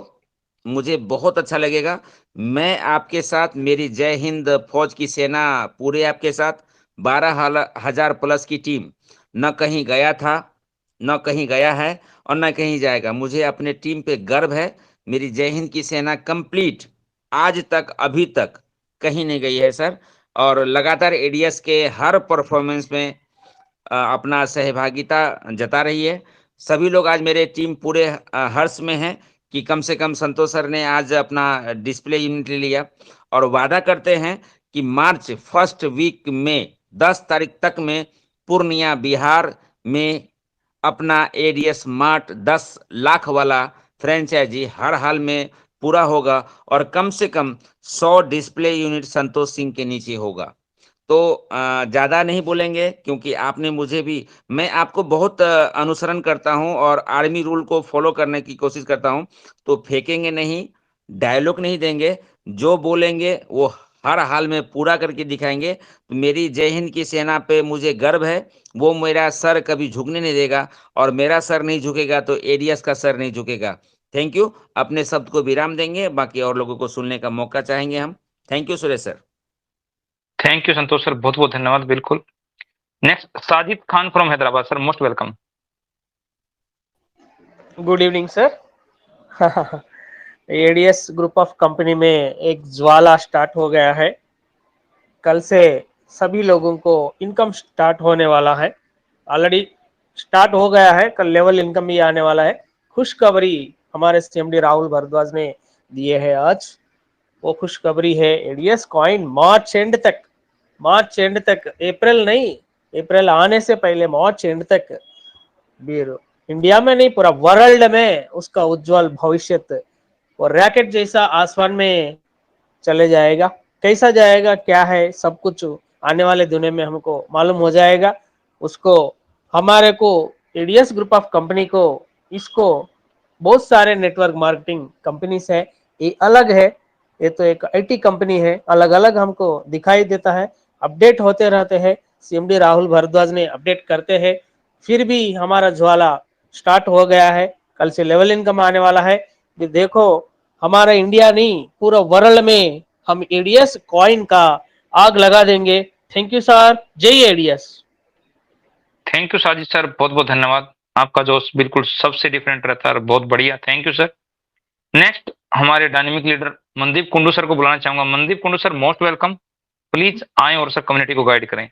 मुझे बहुत अच्छा लगेगा। मैं आपके साथ, मेरी जय हिंद फौज की सेना पूरे आपके साथ, 12,000 प्लस की टीम, न कहीं गया था, न कहीं गया है और न कहीं जाएगा। मुझे अपने टीम पे गर्व है। मेरी जय हिंद की सेना कंप्लीट आज तक, अभी तक कहीं नहीं गई है सर, और लगातार एडीएस के हर परफॉर्मेंस में अपना सहभागिता जता रही है। सभी लोग आज मेरे टीम पूरे हर्ष में हैं कि कम से कम संतोष सर ने आज अपना डिस्प्ले यूनिट ले लिया और वादा करते हैं कि मार्च फर्स्ट वीक में 10 तारीख तक में पूर्णिया बिहार में अपना एडीएस मार्ट 10 लाख वाला फ्रेंचाइजी हर हाल में पूरा होगा और कम से कम 100 डिस्प्ले यूनिट संतोष सिंह के नीचे होगा। तो ज्यादा नहीं बोलेंगे, क्योंकि आपने मुझे भी, मैं आपको बहुत अनुसरण करता हूं और आर्मी रूल को फॉलो करने की कोशिश करता हूं, तो फेंकेंगे नहीं, डायलॉग नहीं देंगे, जो बोलेंगे वो हर हाल में पूरा करके दिखाएंगे। तो मेरी जय हिंद की सेना पे मुझे गर्व है, वो मेरा सर कभी झुकने नहीं देगा, और मेरा सर नहीं झुकेगा तो एडीएस का सर नहीं झुकेगा। Thank you. अपने शब्द को विराम देंगे, बाकी और लोगों को सुनने का मौका चाहेंगे हम। Thank you Suresh sir. Thank you Santosh sir, बहुत बहुत धन्यवाद। बिल्कुल। Next Sajid Khan from Hyderabad sir, most welcome. Good evening sir. ADS group of company में एक ज्वाला स्टार्ट हो गया है। कल से सभी लोगों को इनकम स्टार्ट होने वाला है, ऑलरेडी स्टार्ट हो गया है, कल लेवल इनकम भी आने वाला है। खुशखबरी हमारे सीएमडी राहुल भारद्वाज ने दिए है आज, वो खुशखबरी है एडीएस कॉइन मार्च एंड तक, अप्रैल नहीं, अप्रैल आने से पहले मार्च एंड तक इंडिया में नहीं पूरा वर्ल्ड में उसका उज्जवल भविष्य और रैकेट जैसा आसमान में चले जाएगा। कैसा जाएगा, क्या है, सब कुछ आने वाले दिनों में हमको मालूम हो जाएगा। उसको हमारे को एडीएस ग्रुप ऑफ कंपनी को, इसको बहुत सारे नेटवर्क मार्केटिंग कंपनीज है, ये अलग है, ये तो एक आईटी कंपनी है, अलग अलग हमको दिखाई देता है, अपडेट होते रहते हैं, सीएमडी राहुल भारद्वाज ने अपडेट करते हैं। फिर भी हमारा ज्वाला स्टार्ट हो गया है, कल से लेवल इनकम आने वाला है। देखो हमारा इंडिया नहीं पूरा वर्ल्ड में हम एडीएस कॉइन का आग लगा देंगे। थैंक यू सर, जय ADS. Thank you Sajid sir, बहुत बहुत धन्यवाद। आपका जोश बिल्कुल सबसे डिफरेंट रहता है, बहुत बढ़िया, थैंक यू सर। नेक्स्ट हमारे dynamic leader Mandeep Kundu sir को बुलाना चाहूंगा। Mandeep Kundu sir, most welcome. Please आए और सर कम्युनिटी को गाइड करें।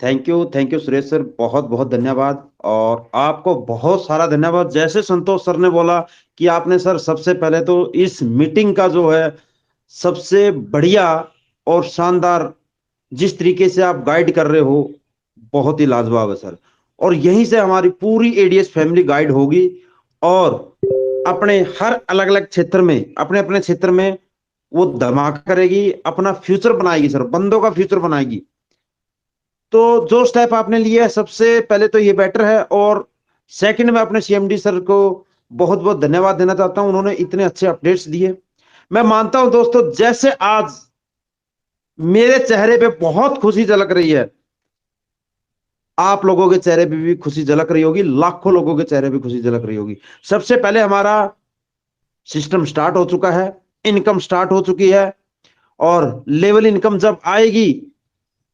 थैंक यू सुरेश सर, बहुत बहुत धन्यवाद। और आपको बहुत सारा धन्यवाद। जैसे संतोष सर ने बोला कि आपने सर सबसे पहले तो इस मीटिंग का जो है सबसे बढ़िया और शानदार जिस तरीके से आप गाइड कर रहे हो, बहुत ही लाजवाब है सर। और यहीं से हमारी पूरी एडीएस फैमिली गाइड होगी और अपने हर अलग अलग क्षेत्र में, अपने अपने क्षेत्र में वो धमाका करेगी, अपना फ्यूचर बनाएगी सर, बंदों का फ्यूचर बनाएगी। तो जो स्टेप आपने लिया है सबसे पहले तो ये बेटर है। और सेकंड में अपने सीएमडी सर को बहुत बहुत धन्यवाद देना चाहता हूं, उन्होंने इतने अच्छे अपडेट्स दिए। मैं मानता हूं दोस्तों, जैसे आज मेरे चेहरे पे बहुत खुशी झलक रही है, आप लोगों के चेहरे पे भी खुशी झलक रही होगी, लाखों लोगों के चेहरे पे खुशी झलक रही होगी। सबसे पहले हमारा सिस्टम स्टार्ट हो चुका है, इनकम स्टार्ट हो चुकी है, और लेवल इनकम जब आएगी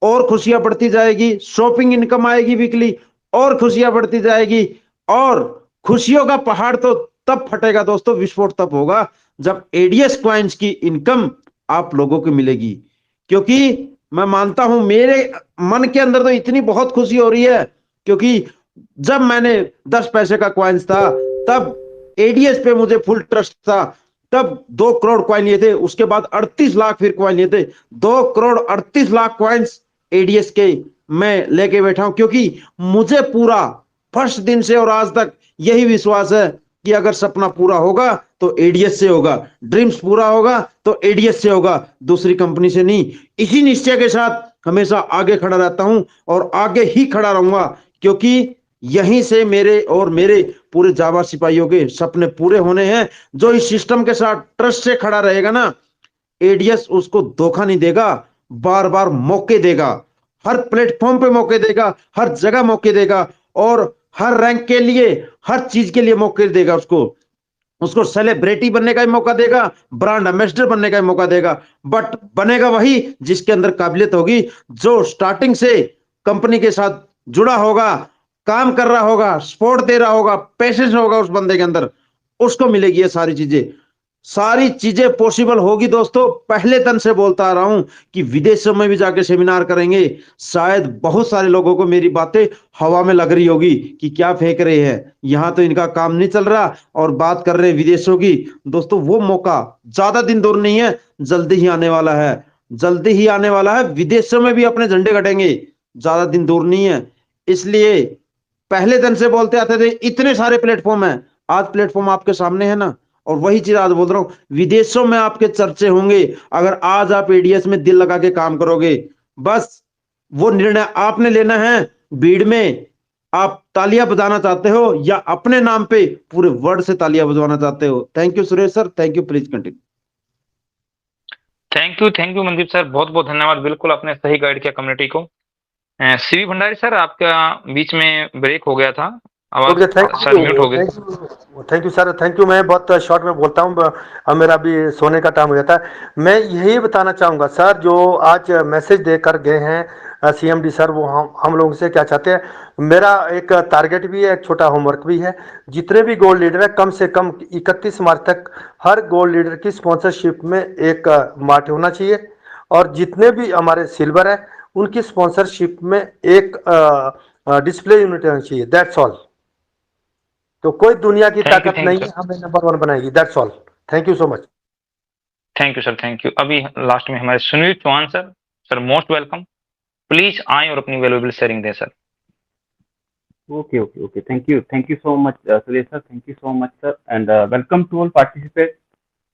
और खुशियां बढ़ती जाएगी, शॉपिंग इनकम आएगी वीकली और खुशियां बढ़ती जाएगी। और खुशियों का पहाड़ तो तब फटेगा दोस्तों, विस्फोट तब होगा जब एडीएस कॉइन्स की इनकम आप लोगों को मिलेगी। क्योंकि मैं मानता हूं, मेरे मन के अंदर तो इतनी बहुत खुशी हो रही है, क्योंकि जब मैंने 10 पैसे का कॉइन्स था तब एडीएस पे मुझे फुल ट्रस्ट था, तब 2 करोड़ कॉइन लिए थे, उसके बाद 38 लाख फिर कॉइन लिए थे। 2 करोड़ 38 लाख कॉइन्स एडीएस के मैं लेके बैठा हूं, क्योंकि मुझे पूरा फर्स्ट दिन से और आज तक यही विश्वास है कि अगर सपना पूरा होगा तो एडीएस से होगा, ड्रीम्स पूरा होगा तो एडीएस से होगा, दूसरी कंपनी से नहीं। इसी निश्चय के साथ हमेशा आगे खड़ा रहता हूं और आगे ही खड़ा रहूंगा, क्योंकि यहीं से मेरे और मेरे पूरे जावा सिपाहियों के सपने पूरे होने हैं। जो इस सिस्टम के साथ ट्रस्ट से खड़ा रहेगा ना, एडीएस उसको धोखा नहीं देगा, बार बार मौके देगा, हर प्लेटफॉर्म पे मौके देगा, हर जगह मौके देगा, और हर रैंक के लिए, हर चीज के लिए मौके देगा। उसको सेलिब्रिटी बनने का भी मौका देगा, ब्रांड एम्बेसडर बनने का भी मौका देगा, बट बनेगा वही जिसके अंदर काबिलियत होगी, जो स्टार्टिंग से कंपनी के साथ जुड़ा होगा, काम कर रहा होगा, सपोर्ट दे रहा होगा, पैसेंस होगा उस बंदे के अंदर, उसको मिलेगी ये सारी चीजें पॉसिबल होगी दोस्तों। पहले दिन से बोलता आ रहा हूं कि विदेशों में भी जाके सेमिनार करेंगे। शायद बहुत सारे लोगों को मेरी बातें हवा में लग रही होगी कि क्या फेंक रहे हैं, यहां तो इनका काम नहीं चल रहा और बात कर रहे हैं विदेशों की। दोस्तों वो मौका ज्यादा दिन दूर नहीं है, जल्दी ही आने वाला है, जल्दी ही आने वाला है। विदेशों में भी अपने झंडे कटेंगे, ज्यादा दिन दूर नहीं है। इसलिए पहले दिन से बोलते आते थे, इतने सारे प्लेटफॉर्म है, आज प्लेटफॉर्म आपके सामने है ना, और वही चीज आज बोल रहा हूँ, विदेशों में आपके चर्चे होंगे अगर आज आप एडीएस में दिल लगा के काम करोगे। बस वो निर्णय आपने लेना है, भीड़ में आप तालियां बजाना चाहते हो या अपने नाम पे पूरे वर्ल्ड से तालियां बजवाना चाहते हो। Thank you Suresh sir, thank you, please continue. Thank you Mandeep sir, बहुत बहुत धन्यवाद। बिल्कुल आपने सही गाइड किया कम्युनिटी को। सीवी भंडारी सर, आपका बीच में ब्रेक हो गया था, आवाज सर म्यूट हो गई। Thank you sir, thank you. मैं बहुत शॉर्ट में बोलता हूँ, अब मेरा भी सोने का टाइम हो जाता है। मैं यही बताना चाहूँगा सर, जो आज मैसेज देकर गए हैं सीएमडी सर, वो हम लोगों से क्या चाहते हैं। मेरा एक टारगेट भी है, एक छोटा होमवर्क भी है। जितने भी गोल्ड लीडर है, कम से कम 31 मार्च तक हर गोल्ड लीडर की स्पॉन्सरशिप में एक मार्ट होना चाहिए, और जितने भी हमारे सिल्वर है उनकी स्पॉन्सरशिप में एक डिस्प्ले यूनिट होनी चाहिए। That's all. तो कोई दुनिया की ताकत नहीं है हमें नंबर 1 बनाएगी। That's all. Thank you so much. Thank you sir, thank you. अभी लास्ट में हमारे Sunil Chauhan sir, sir most welcome, please आए और अपनी वैल्यूएबल शेयरिंग दें sir. Okay. Thank you so much, Suresh sir. Thank you so much, sir, and welcome to all participants,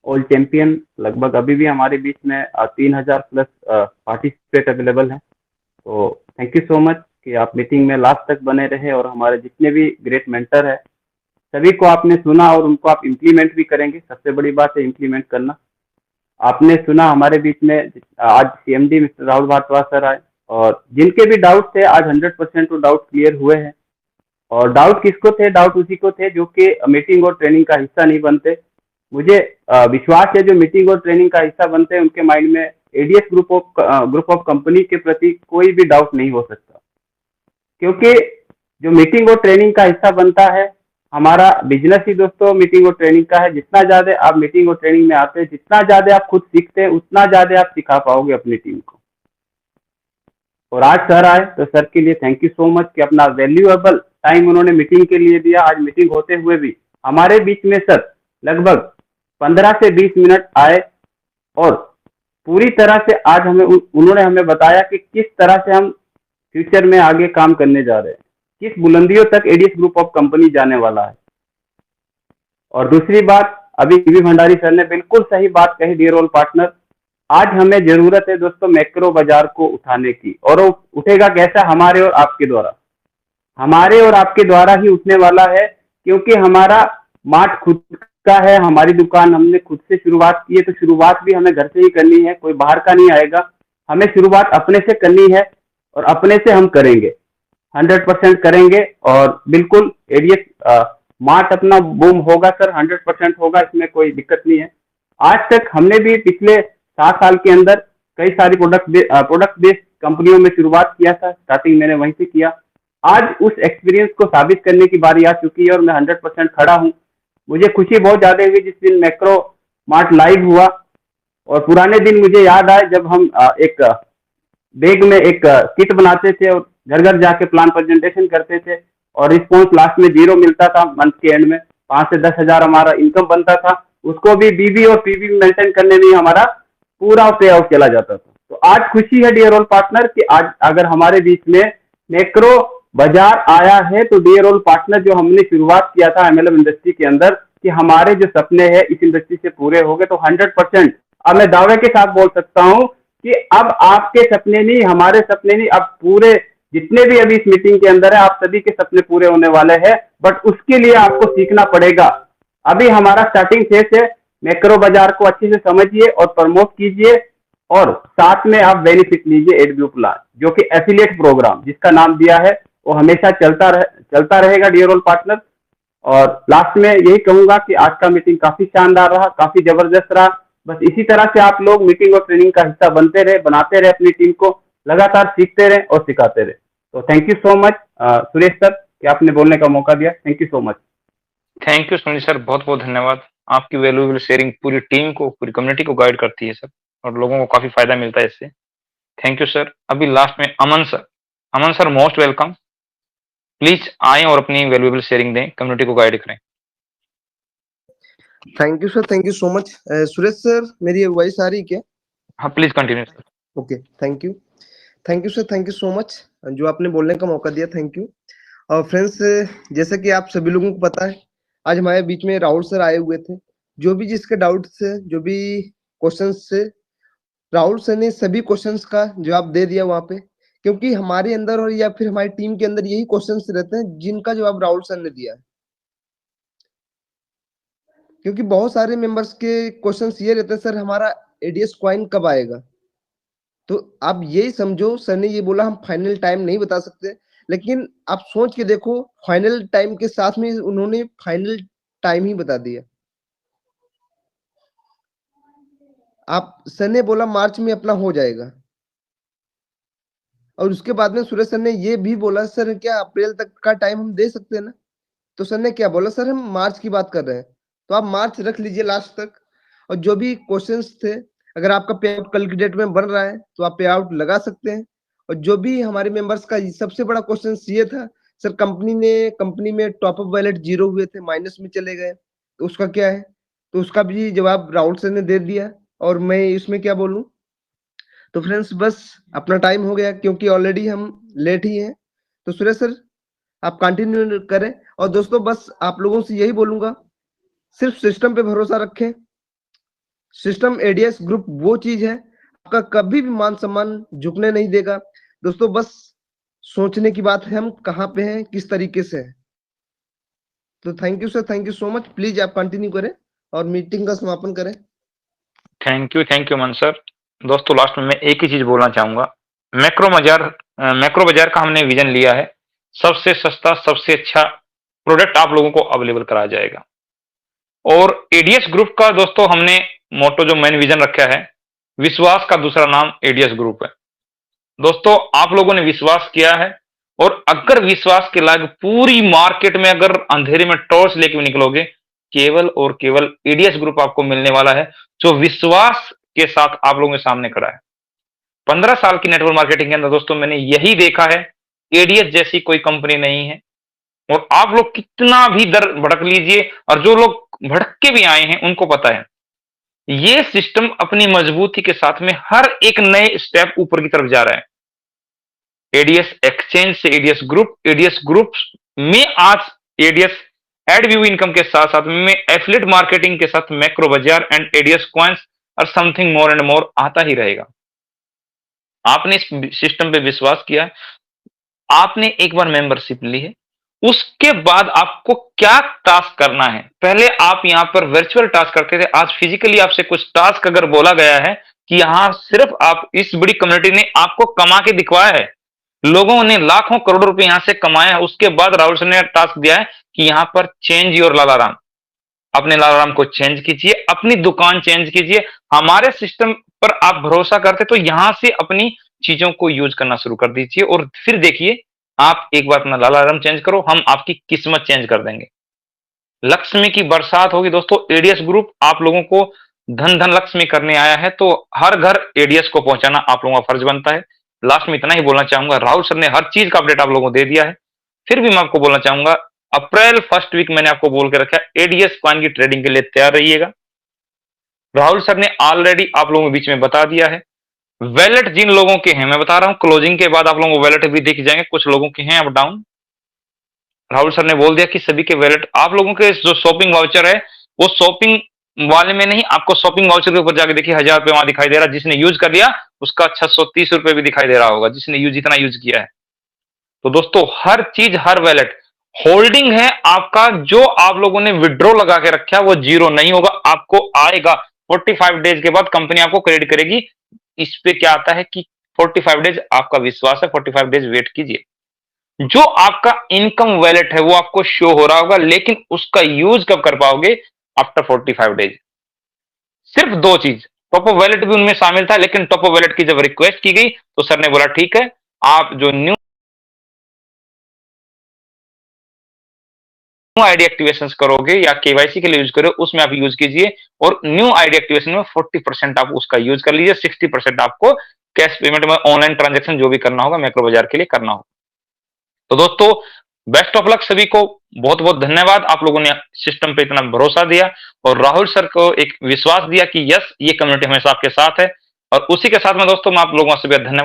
all champion। लगभग अभी भी हमारे बीच में 3000 प्लस पार्टिसिपेट अवेलेबल हैं। तो थैंक यू सो मच कि आप मीटिंग में लास्ट तक बने रहे, और हमारे जितने भी ग्रेट मेंटर है सभी को आपने सुना और उनको आप इम्प्लीमेंट भी करेंगे। सबसे बड़ी बात है इम्प्लीमेंट करना। आपने सुना हमारे बीच में आज CMD mister Rahul Bhardwaj sir आए, और जिनके भी डाउट थे आज 100% वो डाउट क्लियर हुए हैं। और डाउट किसको थे? डाउट उसी को थे जो कि मीटिंग और ट्रेनिंग का हिस्सा नहीं बनते। मुझे विश्वास है जो मीटिंग और ट्रेनिंग का हिस्सा बनते हैं उनके माइंड में एडीएस ग्रुप ऑफ कंपनी के प्रति कोई भी डाउट नहीं हो सकता, क्योंकि जो मीटिंग और ट्रेनिंग का हिस्सा बनता है हमारा बिजनेस ही दोस्तों मीटिंग और ट्रेनिंग का है। जितना ज्यादा आप मीटिंग और ट्रेनिंग में आते हैं, जितना ज्यादा आप खुद सीखते हैं, उतना ज्यादा आप सिखा पाओगे अपनी टीम को। और आज सर आए तो सर के लिए थैंक यू सो मच कि अपना वैल्यूएबल टाइम उन्होंने मीटिंग के लिए दिया। आज मीटिंग होते हुए भी हमारे बीच में सर लगभग 15 से 20 मिनट आए, और पूरी तरह से आज उन्होंने हमें बताया कि किस तरह से हम फ्यूचर में आगे काम करने जा रहे हैं, किस बुलंदियों तक एडीएस ग्रुप ऑफ कंपनी जाने वाला है। और दूसरी बात, अभी सीवी भंडारी सर ने बिल्कुल सही बात कही, डियर ऑल पार्टनर। आज हमें जरूरत है दोस्तों मैक्रो बाजार को उठाने की, और वो उठेगा कैसा? हमारे और आपके द्वारा। हमारे और आपके द्वारा ही उठने वाला है, क्योंकि हमारा मार्ट खुद का है, हमारी दुकान हमने खुद से शुरुआत की है। तो शुरुआत भी हमें घर से ही करनी है, कोई बाहर का नहीं आएगा। हमें शुरुआत अपने से करनी है, और अपने से हम करेंगे, 100% करेंगे। और बिल्कुल एडीएस मार्ट अपना बूम होगा सर, 100% होगा, इसमें कोई दिक्कत नहीं है। आज तक हमने भी पिछले 7 साल के अंदर कई सारी प्रोडक्ट बेस्ड कंपनियों में शुरुआत किया था, स्टार्टिंग मैंने वहीं से किया। आज उस एक्सपीरियंस को साबित करने की बारी आ चुकी है, और मैं 100% खड़ा हूँ। मुझे खुशी बहुत ज्यादा हुई जिस दिन मैक्रो मार्ट लाइव हुआ, और पुराने दिन मुझे याद आए जब हम एक बैग में एक किट बनाते थे और घर घर जाके प्लान प्रेजेंटेशन करते थे, और रिस्पॉन्स लास्ट में 0 मिलता था। मंथ के एंड में 5 से 10 हजार हमारा इनकम बनता था, उसको भी बीबी और पीबी मेंटेन करने में हमारा पूरा पे आउट चला जाता था। तो आज खुशी है डियर ऑल पार्टनर कि आज अगर हमारे बीच में मैक्रो बाजार आया है, तो डियर ऑल पार्टनर जो हमने शुरुआत किया था एमएलएम इंडस्ट्री के अंदर कि हमारे जो सपने हैं इस इंडस्ट्री से पूरे हो गए, तो 100% अब मैं दावे के साथ बोल सकता हूं कि अब आपके सपने नहीं, हमारे सपने नहीं, अब पूरे जितने भी अभी इस मीटिंग के अंदर है आप सभी के सपने पूरे होने वाले हैं। बट उसके लिए आपको सीखना पड़ेगा। अभी हमारा स्टार्टिंग फेज है, मैक्रो बाजार को अच्छे से समझिए और प्रमोट कीजिए, और साथ में आप बेनिफिट लीजिए एडब्ल्यू प्लान, जो कि एफिलिएट प्रोग्राम जिसका नाम दिया है वो हमेशा चलता रहेगा डियर ऑल पार्टनर। और लास्ट में यही कहूंगा कि आज का मीटिंग काफी शानदार रहा, काफी जबरदस्त रहा। बस इसी तरह से आप लोग मीटिंग और ट्रेनिंग का हिस्सा बनते रहे, बनाते रहे, अपनी टीम को लगातार सीखते रहे और सिखाते रहे। तो thank you so much Suresh sir कि आपने बोलने का मौका दिया। Thank you so much. Thank you Sunil sir, बहुत बहुत धन्यवाद। आपकी वैल्यूएबल शेयरिंग पूरी टीम को, पूरी कम्युनिटी को गाइड करती है सर, और लोगों को काफी फायदा मिलता है इससे। Thank you sir. अभी लास्ट में अमन सर मोस्ट वेलकम, प्लीज आए और अपनी वैल्यूएबल शेयरिंग दें, कम्युनिटी को गाइड करें। Thank you sir, thank you so much. Suresh sir मेरी वॉइस आ रही क्या? हाँ please continue sir. Okay, thank you sir, thank you so much जो आपने बोलने का मौका दिया। Thank you. और फ्रेंड्स, जैसा कि आप सभी लोगों को पता है आज हमारे बीच में राहुल सर आए हुए थे, जो भी जिसके डाउट्स है, जो भी क्वेश्चंस से, राहुल सर ने सभी क्वेश्चंस का जवाब दे दिया वहां पे, क्योंकि हमारे अंदर और या फिर हमारी टीम के अंदर यही क्वेश्चंस रहते हैं जिनका जवाब राहुल सर ने दिया है। क्योंकि बहुत सारे मेंबर्स के क्वेश्चंस ये रहते हैं, सर हमारा एडीएस कॉइन कब आएगा? तो आप यही समझो, सर ने ये बोला हम फाइनल टाइम नहीं बता सकते, लेकिन आप सोच के देखो, फाइनल टाइम के साथ में उन्होंने फाइनल टाइम ही बता दिया। आप सर ने बोला मार्च में अपना हो जाएगा, और उसके बाद में सुरेश सर ने ये भी बोला, सर क्या अप्रैल तक का टाइम हम दे सकते हैं ना? तो सर ने क्या बोला, सर हम मार्च की बात कर रहे हैं, तो आप मार्च रख लीजिए लास्ट तक। और जो भी क्वेश्चंस थे, अगर आपका पे आउट कल की डेट में बन रहा है तो आप पे आउट लगा सकते हैं। और जो भी हमारे मेंबर्स का सबसे बड़ा क्वेश्चन ये था, सर कंपनी में टॉपअप वैलेट 0 हुए थे, माइनस में चले गए, तो उसका क्या है? तो उसका भी जवाब राहुल सर ने दे दिया, और मैं इसमें क्या बोलूं। तो फ्रेंड्स बस अपना टाइम हो गया, क्योंकि ऑलरेडी हम लेट ही हैं। तो सुरेश सर आप कंटिन्यू करें। और दोस्तों बस आप लोगों से यही बोलूंगा, सिर्फ सिस्टम पे भरोसा रखें। सिस्टम एडीएस ग्रुप वो चीज है, आपका कभी भी मान सम्मान झुकने नहीं देगा। दोस्तों बस सोचने की बात है, हम कहाँ पे हैं, किस तरीके से है। तो thank you sir, thank you so much. Please आप कंटिन्यू करें और मीटिंग का समापन करें। थैंक यू मन सर। दोस्तों लास्ट में मैं एक ही चीज बोलना चाहूंगा, मैक्रो बाजार का हमने विजन लिया है, सबसे सस्ता सबसे अच्छा प्रोडक्ट आप लोगों को अवेलेबल कराया जाएगा। और एडीएस ग्रुप का दोस्तों हमने मोटो जो मेन विजन रखा है, विश्वास का दूसरा नाम एडीएस ग्रुप है। दोस्तों आप लोगों ने विश्वास किया है, और अगर विश्वास के लायक पूरी मार्केट में अगर अंधेरे में टॉर्च लेके निकलोगे, केवल और केवल एडीएस ग्रुप आपको मिलने वाला है, जो विश्वास के साथ आप लोगों के सामने खड़ा है। 15 साल की नेटवर्क मार्केटिंग के अंदर दोस्तों मैंने यही देखा है, एडीएस जैसी कोई कंपनी नहीं है। और आप लोग कितना भी दर भड़क लीजिए, और जो लोग भड़क के भी आए हैं उनको पता है, ये सिस्टम अपनी मजबूती के साथ में हर एक नए स्टेप ऊपर की तरफ जा रहा है। एडीएस एक्सचेंज से एडीएस ग्रुप में आज एडीएस एडव्यू इनकम के साथ साथ में एफिलिएट मार्केटिंग के साथ मैक्रो बाजार एंड एडीएस कॉइन्स और समथिंग मोर एंड मोर आता ही रहेगा। आपने इस सिस्टम पे विश्वास किया है, आपने एक बार मेंबरशिप ली है, उसके बाद आपको क्या टास्क करना है। पहले आप यहाँ पर वर्चुअल टास्क करते थे, आज फिजिकली आपसे कुछ टास्क अगर बोला गया है कि यहाँ सिर्फ आप, इस बड़ी कम्युनिटी ने आपको कमा के दिखवाया है, लोगों ने लाखों करोड़ों रुपए यहाँ से कमाया है। उसके बाद राहुल सर ने टास्क दिया है कि यहाँ पर चेंज योर लालाराम, अपने लालाराम को चेंज कीजिए, अपनी दुकान चेंज कीजिए। हमारे सिस्टम पर आप भरोसा करते तो यहां से अपनी चीजों को यूज करना शुरू कर दीजिए, और फिर देखिए आप एक बार अपना लालाराम चेंज करो, हम आपकी किस्मत चेंज कर देंगे। लक्ष्मी की बरसात होगी दोस्तों। एडीएस ग्रुप आप लोगों को धन धन लक्ष्मी करने आया है, तो हर घर एडीएस को पहुंचाना आप लोगों का फर्ज बनता है। लास्ट में इतना ही बोलना चाहूंगा, राहुल सर ने हर चीज का अपडेट आप लोगों को दे दिया है। फिर भी मैं आपको बोलना चाहूंगा, अप्रैल फर्स्ट वीक मैंने आपको बोल के रखा है, एडीएस कॉइन की ट्रेडिंग के लिए तैयार रहिएगा। राहुल सर ने ऑलरेडी आप लोगों के बीच में बता दिया है, वैलेट जिन लोगों के हैं, मैं बता रहा हूं क्लोजिंग के बाद आप लोगों को वैलेट भी दिख जाएंगे, कुछ लोगों के हैं अप डाउन। राहुल सर ने बोल दिया कि सभी के वैलेट, आप लोगों के जो शॉपिंग वाउचर है, वो शॉपिंग वाले में नहीं, आपको शॉपिंग वाउचर के ऊपर जाके देखिए 1000 रुपए वहां दिखाई दे रहा है। जिसने यूज कर लिया उसका 630 रुपए भी दिखाई दे रहा होगा, जिसने इतना यूज किया है। तो दोस्तों हर चीज, हर वैलेट होल्डिंग है आपका, जो आप लोगों ने विड्रॉ लगा के रखा है वो जीरो नहीं होगा, आपको आएगा। 45 डेज के बाद कंपनी आपको क्रेडिट करेगी। इस पे क्या आता है कि 45 डेज आपका विश्वास है, 45 डेज वेट कीजिए। जो आपका इनकम वैलेट है वो आपको शो हो रहा होगा, लेकिन उसका यूज कब कर पाओगे? After 45 days. सिर्फ 2 चीज, टॉप अप वैलेट भी उनमें शामिल था, लेकिन टॉप अप वैलेट की जब रिक्वेस्ट की गई तो सर ने बोला ठीक है, आप जो न्यू आईडी एक्टिवेशन करोगे या केवाईसी के लिए यूज करो, उसमें आप यूज कीजिए, और न्यू आईडी एक्टिवेशन में 40% आप उसका यूज कर लीजिए, 60% आपको कैश पेमेंट में ऑनलाइन ट्रांजैक्शन जो भी करना होगा मैक्रो बाजार के लिए करना होगा। तो दोस्तों बेस्ट ऑफ लक सभी को, बहुत बहुत धन्यवाद, आप लोगों ने सिस्टम पे इतना भरोसा दिया और राहुल सर को एक विश्वास दिया कि यस ये कम्युनिटी हमेशा आपके साथ है। और उसी के साथ में दोस्तों मैं आप लोगों से धन्यवाद